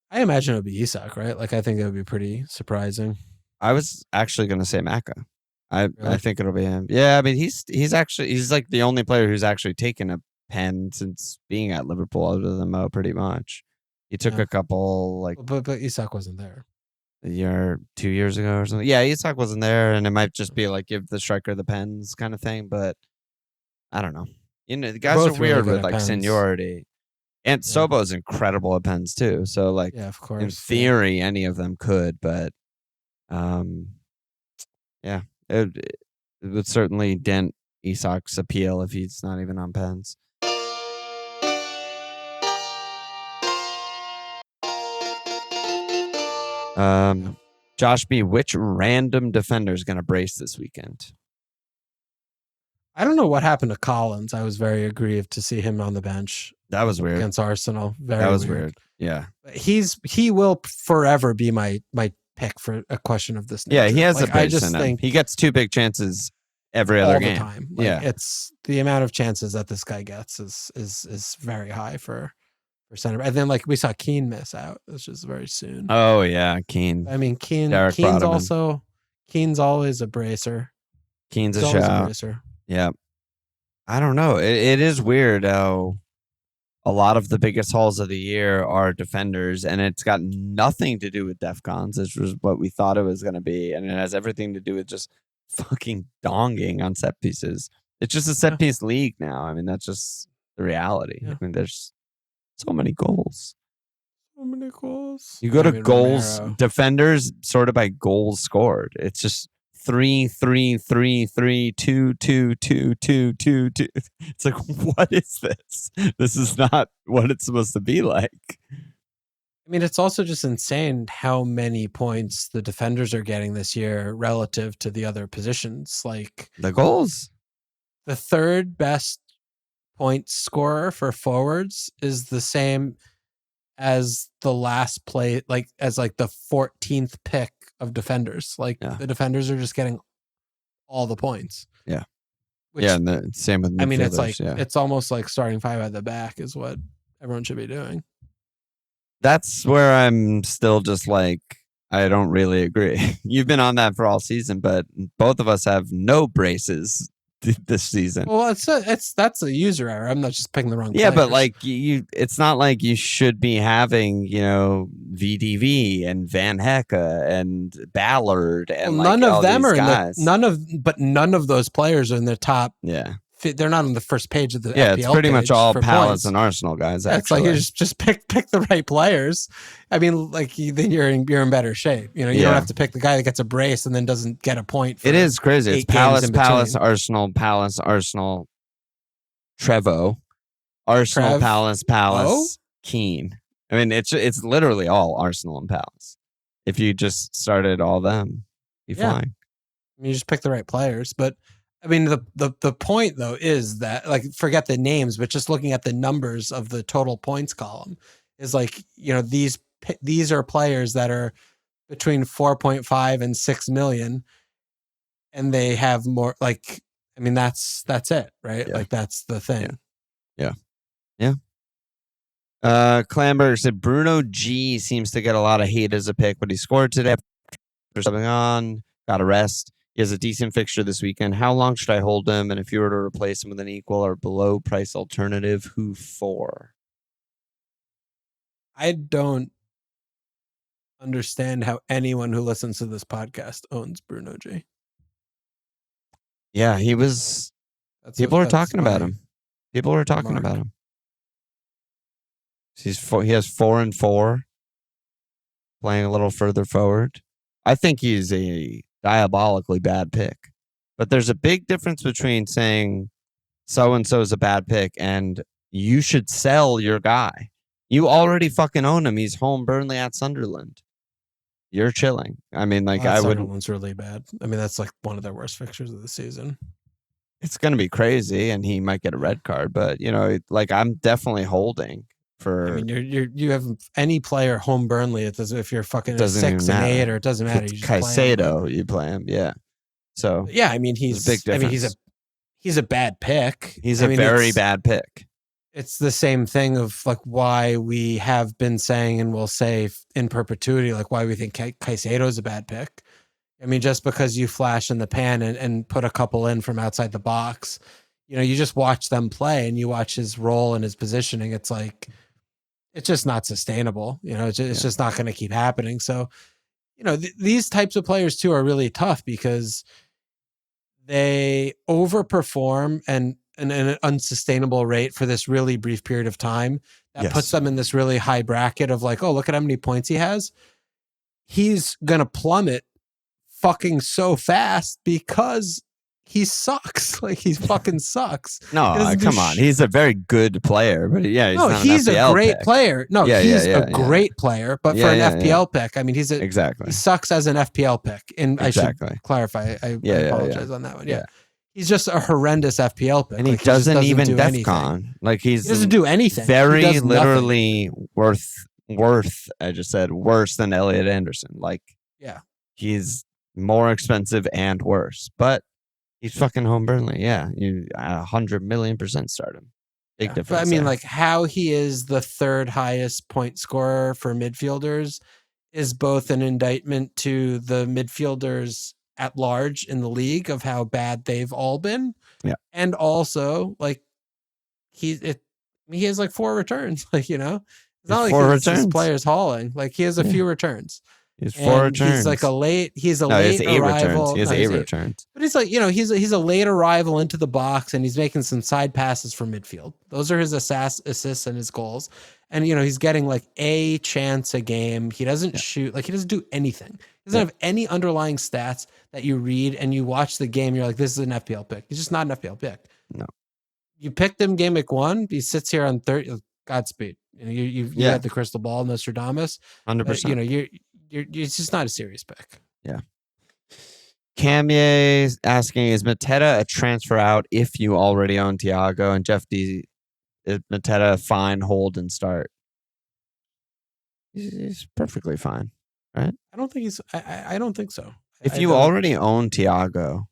I imagine it would be Isak, right? Like, I think it would be pretty surprising. I was actually going to say Maka. I think it'll be him. Yeah, I mean, he's like the only player who's actually taken a pen since being at Liverpool other than Mo, pretty much. He took a couple, like... But Isak wasn't there. A year, 2 years ago or something. Yeah, Isak wasn't there, and it might just be like give the striker the pens kind of thing, but I don't know. The guys are weird with like seniority. And Sobo's incredible at pens too. So like of course. In theory, any of them could, but it would certainly dent Isak's appeal if he's not even on pens. Josh B, which random defender is going to brace this weekend? I don't know what happened to Collins. I was very aggrieved to see him on the bench. That was weird. Against Arsenal. That was weird. Yeah. He will forever be my pick for a question of this nature. Yeah, he has a brace in him. He gets 2 big chances every other game. All the time. Like, it's the amount of chances that this guy gets is very high for center. And then like we saw Keane miss out, which is very soon. Oh yeah, Keane. I mean, Keane's always a bracer. Keane's a shout. Yeah. I don't know. It is weird how a lot of the biggest hauls of the year are defenders, and it's got nothing to do with DEFCONs, which was what we thought it was going to be. And it has everything to do with just fucking donging on set pieces. It's just a set piece league now. I mean, that's just the reality. Yeah. I mean, there's so many goals. So many goals. You go to goals, defenders sorted by goals scored. It's just 3, 3, 3, 3, 2, 2, 2, 2, 2, 2. It's like, what is this? This is not what it's supposed to be like. I mean, it's also just insane how many points the defenders are getting this year relative to the other positions. Like the goals. The third best point scorer for forwards is the same as the last play, like as like the 14th pick of defenders. Like the defenders are just getting all the points. Yeah. And the same with midfielders. I mean, it's like it's almost like starting 5 at the back is what everyone should be doing. That's where I'm still just like, I don't really agree. You've been on that for all season, but both of us have no braces this season. Well, that's a user error. I'm not just picking the wrong players. Yeah, but like it's not like you should be having, VDV and Van Hecke and Ballard and none of them are guys. None of those players are in the top. Yeah. They're not on the first page of the FPL it's pretty much all Palace points. And Arsenal guys. It's like you just pick the right players. I mean, like then you're in better shape. You don't have to pick the guy that gets a brace and then doesn't get a point. It is crazy. It's Palace, Arsenal, Trevo, Arsenal, Palace, Keane. I mean, it's literally all Arsenal and Palace. If you just started all them, you'd be fine. I mean, you just pick the right players, but. I mean, the point, though, is that, like, forget the names, but just looking at the numbers of the total points column is like, these are players that are between 4.5 and 6 million. And they have more, like, I mean, that's it, right? Yeah. Like, that's the thing. Yeah. Clamberg said Bruno G seems to get a lot of hate as a pick, but he scored today for something on, got a rest. He has a decent fixture this weekend. How long should I hold him? And if you were to replace him with an equal or below price alternative, who for? I don't understand how anyone who listens to this podcast owns Bruno G. Yeah, he was. People are talking about him. People are talking about him. He has 4 and 4, playing a little further forward. I think he's a diabolically bad pick, but there's a big difference between saying so-and-so is a bad pick and you should sell your guy. You already fucking own him. He's home Burnley at Sunderland. You're chilling. I mean, like, I would. Sunderland's really bad. I mean, that's like one of their worst fixtures of the season. It's going to be crazy and he might get a red card, but like, I'm definitely holding. I mean, you have any player home Burnley. It doesn't if you're fucking 6 and 8 or it doesn't matter. You just Caicedo, you play him, yeah. So yeah, I mean he's a big difference. I mean he's a bad pick. He's a very bad pick. It's the same thing of like why we have been saying and will say in perpetuity, like why we think Caicedo is a bad pick. I mean, just because you flash in the pan and put a couple in from outside the box, you just watch them play and you watch his role and his positioning. It's like. It's just not sustainable. It's just not going to keep happening. So, these types of players too are really tough because they overperform and at an unsustainable rate for this really brief period of time that puts them in this really high bracket of like, oh, look at how many points he has. He's going to plummet fucking so fast because he sucks. Like he fucking sucks. No, come on. He's a very good player, but yeah, he's a great player. No, he's a great player, but for an FPL pick, I mean, he sucks as an FPL pick. And I should clarify. I apologize on that one. Yeah. He's just a horrendous FPL pick. And he doesn't even DEFCON. Like he doesn't do anything. Very literally worth. I just said worse than Elliot Anderson. Like, yeah, he's more expensive and worse, but he's fucking home Burnley. Yeah, you 100,000,000% start him. Big difference. But I mean, like how he is the third highest point scorer for midfielders is both an indictment to the midfielders at large in the league of how bad they've all been. Yeah. And also like he has like 4 returns, like, you know, it's not like his players hauling, like he has a few returns. He has 4 returns. He's like a late arrival. He has 8 returns. But he's like, you know, he's a late arrival into the box and he's making some side passes from midfield. Those are his assists and his goals. And, you know, he's getting like a chance a game. He doesn't shoot, like he doesn't do anything. He doesn't have any underlying stats that you read and you watch the game. You're like, this is an FPL pick. He's just not an FPL pick. No. You picked him game week 1. He sits here on 30. Godspeed. You know, you had the crystal ball, Nostradamus. 100%. You know, it's just not a serious pick. Yeah. Camye asking, is Mateta a transfer out if you already own Thiago? And Jeff D, is Mateta fine, hold, and start? He's perfectly fine, right? I don't think I don't think so. If you already own Thiago,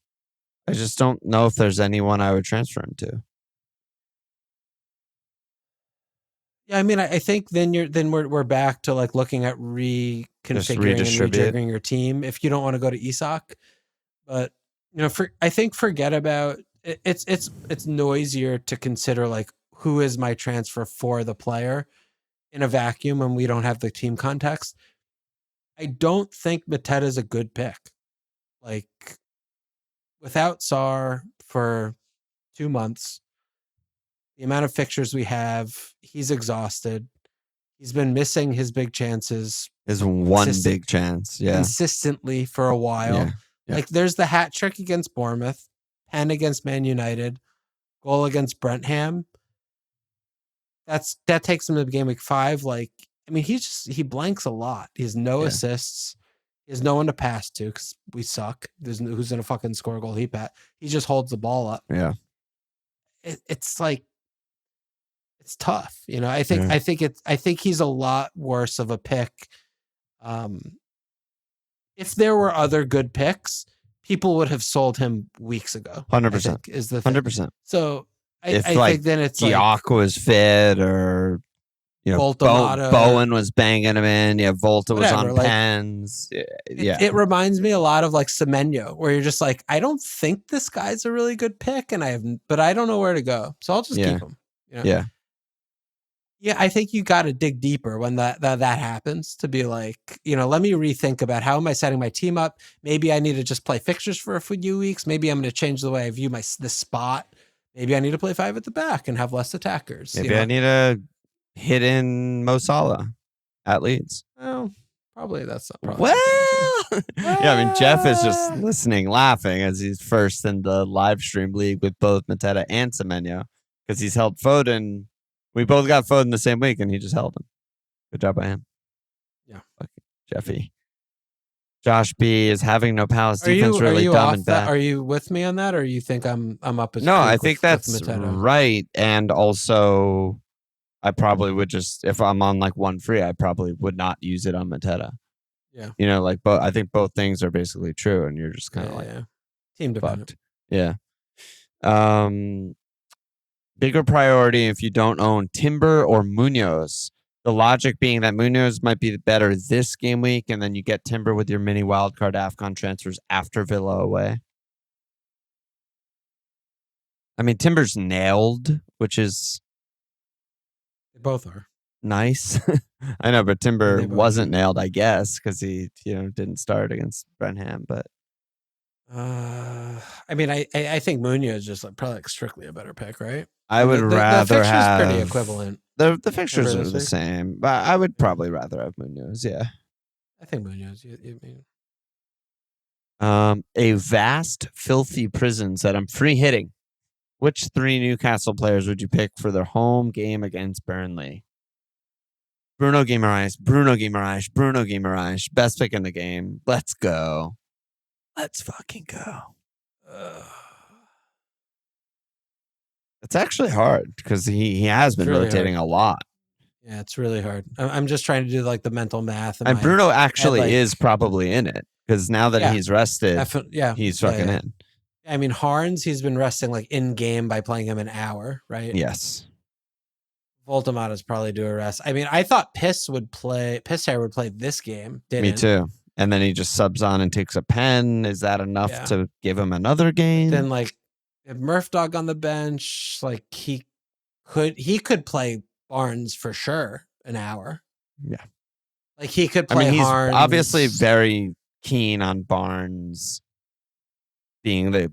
I just don't know if there's anyone I would transfer him to. Yeah, I mean, I think then we're back to like looking at reconfiguring and rejiggering your team if you don't want to go to Isak. But you know, I think forget about it. It's noisier to consider like who is my transfer for the player in a vacuum when we don't have the team context. I don't think Mateta is a good pick. Like without Sarr for 2 months, the amount of fixtures we have, he's exhausted. He's been missing his big chances. His one big chance, consistently for a while. Yeah. Like there's the hat trick against Bournemouth, pen against Man United, goal against Brentham. That takes him to game week 5. Like, I mean, he blanks a lot. He has no assists. He has no one to pass to because we suck. There's who's gonna fucking score a goal. He just holds the ball up. Yeah, it's like it's tough. You know, I think he's a lot worse of a pick. If there were other good picks, people would have sold him weeks ago. 100% is the 100%. So I think then it's Diak was fit, or you know, Bowen was banging him in. Yeah, Volta was on pens. It reminds me a lot of like Semenyo, where you're just like, I don't think this guy's a really good pick, but I don't know where to go, so I'll just keep him. You know? Yeah. I think you got to dig deeper when that happens to be like, you know, let me rethink about how am I setting my team up. Maybe I need to just play fixtures for a few weeks. Maybe I'm going to change the way I view the spot. Maybe I need to play 5 at the back and have less attackers. Maybe I need to hit in Mo Salah at Leeds. Well, probably that's not probably. Well, yeah, I mean, Jeff is just listening, laughing as he's first in the live stream league with both Mateta and Semenyo because he's held Foden. We both got Foden the same week and he just held him. Good job by him. Yeah. Fucking Jeffy. Josh B is having no Palace defense really dumb and bad. Are you with me on that, or you think I'm up? No, I think that's right. And also, I probably would just, if I'm on like one free, I probably would not use it on Mateta. Yeah, you know, like, I think both things are basically true, and you're just kind of team dependent. Yeah. Bigger priority if you don't own Timber or Muñoz. The logic being that Muñoz might be better this game week, and then you get Timber with your mini wildcard AFCON transfers after Villa away. I mean, Timber's nailed, which is... They both are. Nice. I know, but Timber wasn't nailed, I guess, because he didn't start against Brentham, but... I mean, I think Muñoz is just probably strictly a better pick, right? I would rather have... The fixture's pretty equivalent. The fixtures are the same, but I would probably rather have Muñoz, yeah. I think Muñoz. A vast, filthy prison said, I'm free hitting. Which 3 Newcastle players would you pick for their home game against Burnley? Bruno Guimaraes, Bruno Guimaraes, Bruno Guimaraes. Best pick in the game. Let's go. Let's fucking go. It's actually hard because he has been really rotating a lot. Yeah, it's really hard. I'm just trying to do like the mental math. And Bruno actually is probably in it because now that he's rested, he's fucking in. I mean, Harnes, he's been resting like in game by playing him an hour, right? Yes. Voltemata's probably due a rest. I mean, I thought Pisshair would play this game. Didn't. Me too. And then he just subs on and takes a pen. Is that enough to give him another game? Then like Murph Dog on the bench, like he could play Barnes for sure an hour. Yeah. Like he could play he's Harnes. Obviously very keen on Barnes being the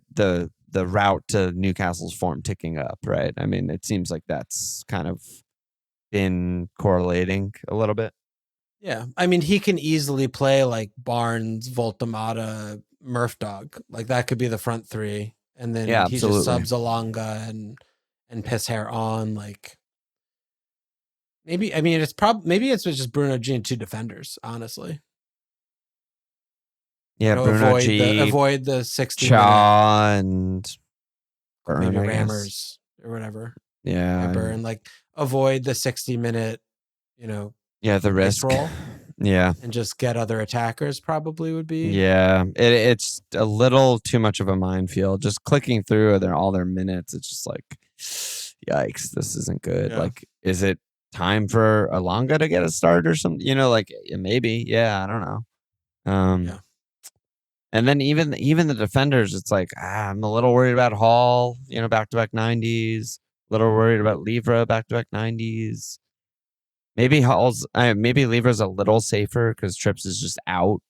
route to Newcastle's form ticking up, right? I mean, it seems like that's kind of been correlating a little bit. Yeah. I mean, he can easily play like Barnes, Voltemata, Murph Dog. Like that could be the front 3. And then he just subs Alonga and Pisshair on. Like maybe it's just Bruno G and 2 defenders, honestly. Yeah, Bruno G. Avoid the 60 Cha and Burn, maybe Rammers or whatever. Yeah. Burn. Like avoid the 60-minute, the risk roll. Yeah. And just get other attackers probably would be. Yeah. It's a little too much of a minefield. Just clicking through all their minutes, it's just like, yikes, this isn't good. Yeah. Like, is it time for Alonga to get a start or something? Maybe. Yeah, I don't know. And then even the defenders, it's like, I'm a little worried about Hall, back-to-back 90s. A little worried about Livra, back-to-back 90s. Maybe Livra's a little safer because Trips is just out.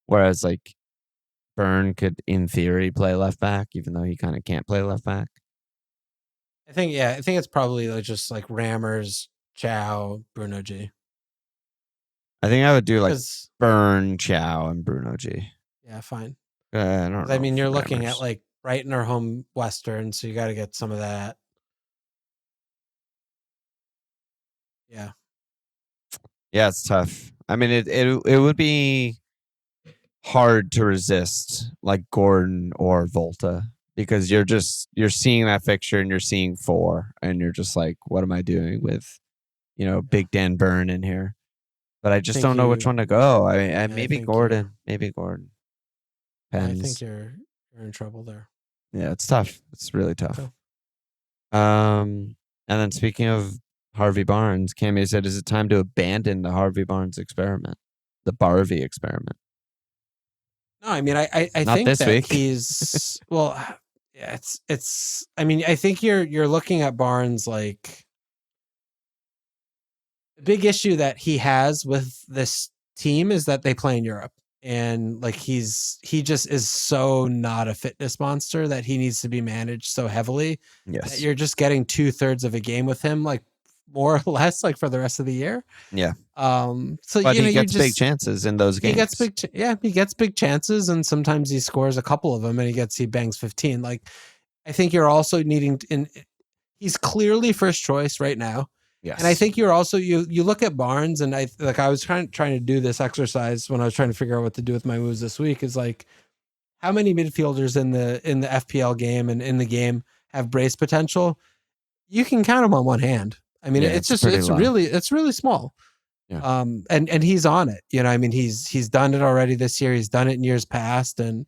Whereas, like, Burn could, in theory, play left back, even though he kind of can't play left back. I think it's probably like just like Rammers, Chow, Bruno G. I think I would do like Burn, Chow, and Bruno G. Yeah, fine. I don't know. I mean, you're looking at like Brighton or home Western, so you got to get some of that. Yeah. Yeah, it's tough. I mean, it would be hard to resist like Gordon or Volta because you're seeing that fixture and you're seeing 4 and you're just like, what am I doing with, Big Dan Burn in here? But I just don't know which one to go. Maybe Gordon. Maybe Gordon. Pens. I think you're in trouble there. Yeah, it's tough. It's really tough. Okay. And then speaking of Harvey Barnes, Cammy said, is it time to abandon the Harvey Barnes experiment? The Barvey experiment? No, I mean, I think that week. He's, well, yeah, it's, I mean, I think you're looking at Barnes like the big issue that he has with this team is that they play in Europe. And like he just is so not a fitness monster that he needs to be managed so heavily. Yes. That you're just getting 2/3 of a game with him, like more or less, like for the rest of the year. Yeah. So but he gets big chances in those games. He gets big chances, and sometimes he scores a couple of them, and he bangs 15. Like, I think you're also needing. He's clearly first choice right now. Yes. And I think you're also you look at Barnes, and I was trying to do this exercise when I was trying to figure out what to do with my moves this week. Is like, how many midfielders in the FPL game and in the game have brace potential? You can count them on one hand. I mean, it's really small. Yeah. And he's on it. I mean, he's done it already this year. He's done it in years past, and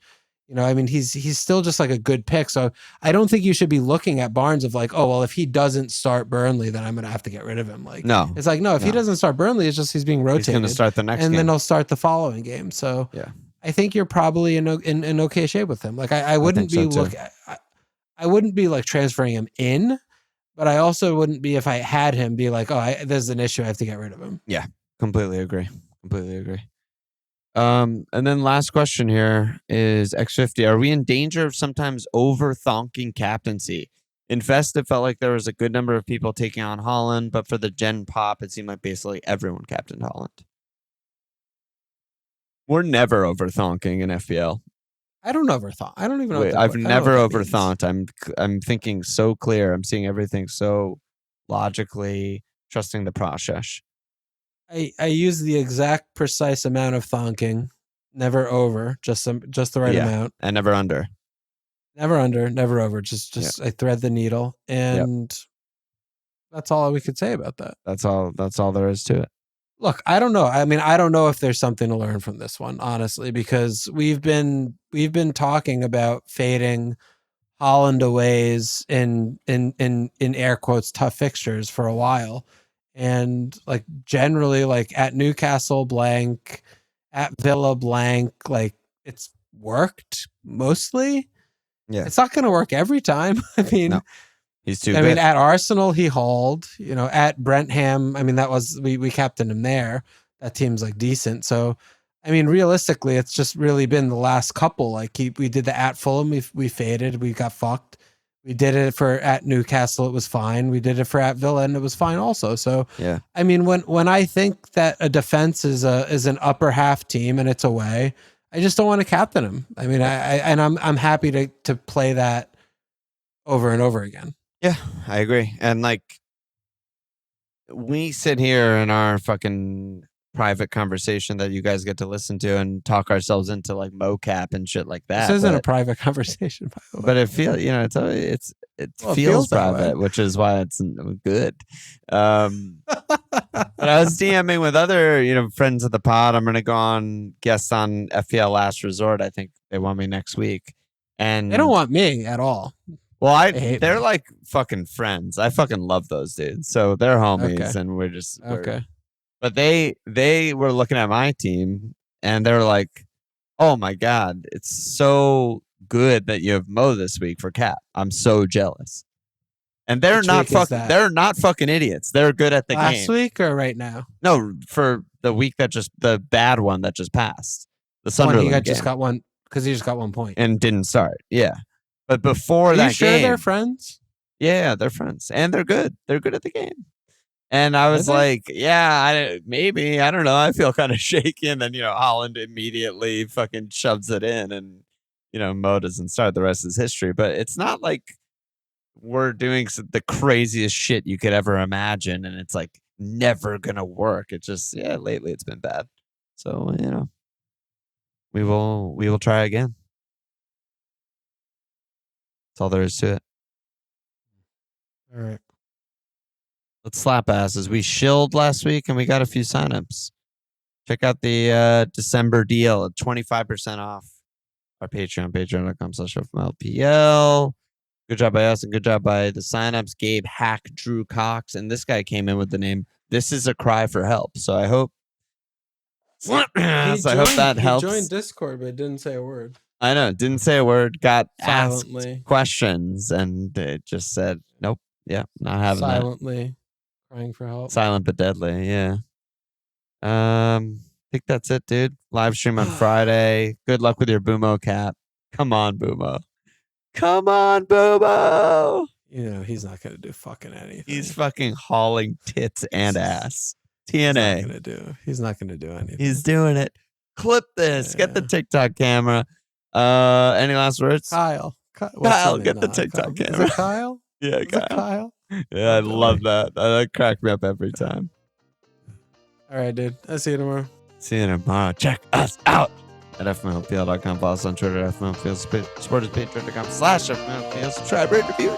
I mean, he's still just like a good pick. So I don't think you should be looking at Barnes of like, oh, well, if he doesn't start Burnley, then I'm going to have to get rid of him. Like, no, it's like, no, if he doesn't start Burnley, it's just he's being rotated. He's going to start the next game. And then he'll start the following game. So yeah, I think you're probably in okay shape with him. Like I wouldn't be I wouldn't be like transferring him in, but I also wouldn't be, if I had him, be like, oh, there's an issue, I have to get rid of him. Yeah, completely agree. And then last question here is X50. Are we in danger of sometimes over-thonking captaincy? In Fest, it felt like there was a good number of people taking on Holland, but for the Gen Pop, it seemed like basically everyone captained Holland. We're never over-thonking in FPL. I don't overthought. I don't even know. Wait, I've never overthought. I'm thinking so clear. I'm seeing everything so logically, trusting the process. I use the exact precise amount of thonking, never over, just the right amount, and never under. Never under, never over. Just I thread the needle, and that's all we could say about that. That's all there is to it. Look, I don't know. I mean, I don't know if there's something to learn from this one, honestly, because we've been talking about fading Holland aways in air quotes tough fixtures for a while, and like generally like at Newcastle blank, at Villa blank, like it's worked mostly. Yeah, it's not going to work every time. I mean. No. He's too good. I mean, at Arsenal, he hauled. At Brentham, I mean, that was we captained him there. That team's like decent. So, I mean, realistically, it's just really been the last couple. Like we did the at Fulham, we faded, we got fucked. We did it for at Newcastle, it was fine. We did it for at Villa, and it was fine also. So, yeah. I mean, when I think that a defense is an upper half team and it's away, I just don't want to captain him. I mean, I'm happy to play that over and over again. Yeah, I agree. And like, we sit here in our fucking private conversation that you guys get to listen to and talk ourselves into like mocap and shit like that. This isn't a private conversation, by the way. But it feels, it feels private, which is why it's good. But I was DMing with other, friends of the pod. I'm going to go on guest on FPL Last Resort. I think they want me next week. And they don't want me at all. Well, they're like fucking friends. I fucking love those dudes. So they're homies, and we're just okay. But they were looking at my team, and they're like, "Oh my god, it's so good that you have Mo this week for Cap. I'm so jealous." And they're not fucking idiots. They're good at the game. Last week or right now? No, for the week the bad one that just passed. The Sunderland game. Just got one because he just got 1 point and didn't start. Yeah. But before that game, they're friends? Yeah, they're friends, and they're good. They're good at the game. And I was like, maybe, I don't know. I feel kind of shaky. And then Holland immediately fucking shoves it in, and Mo doesn't start. The rest is history. But it's not like we're doing the craziest shit you could ever imagine, and it's like never gonna work. It's just lately it's been bad. So we will try again. That's all there is to it. All right. Let's slap asses. We shilled last week and we got a few signups. Check out the December deal at 25% off our Patreon, patreon.com/FML. Good job by us and good job by the signups. Gabe Hack, Drew Cox, and this guy came in with the name "This is a cry for help." So I hope that helps. He joined Discord but didn't say a word. I know, didn't say a word, got silently asked questions, and it just said, nope, not having silently crying for help. Silent but deadly, yeah. I think that's it, dude. Live stream on Friday. Good luck with your Boomo cap. Come on, Boomo. Come on, Boomo. He's not going to do fucking anything. He's fucking hauling tits and ass. TNA. He's not going to do anything. He's doing it. Clip this. Yeah. Get the TikTok camera. Any last words? Kyle, get the TikTok camera. Is it Kyle? Yeah, Kyle. Yeah, I love that. That cracked me up every time. All right, dude. I'll see you tomorrow. See you tomorrow. Check us out at FMLFPL.com. Follow us on Twitter at FMLFPL. Support us, patreon.com/FMLFPL. Subscribe, rate, review.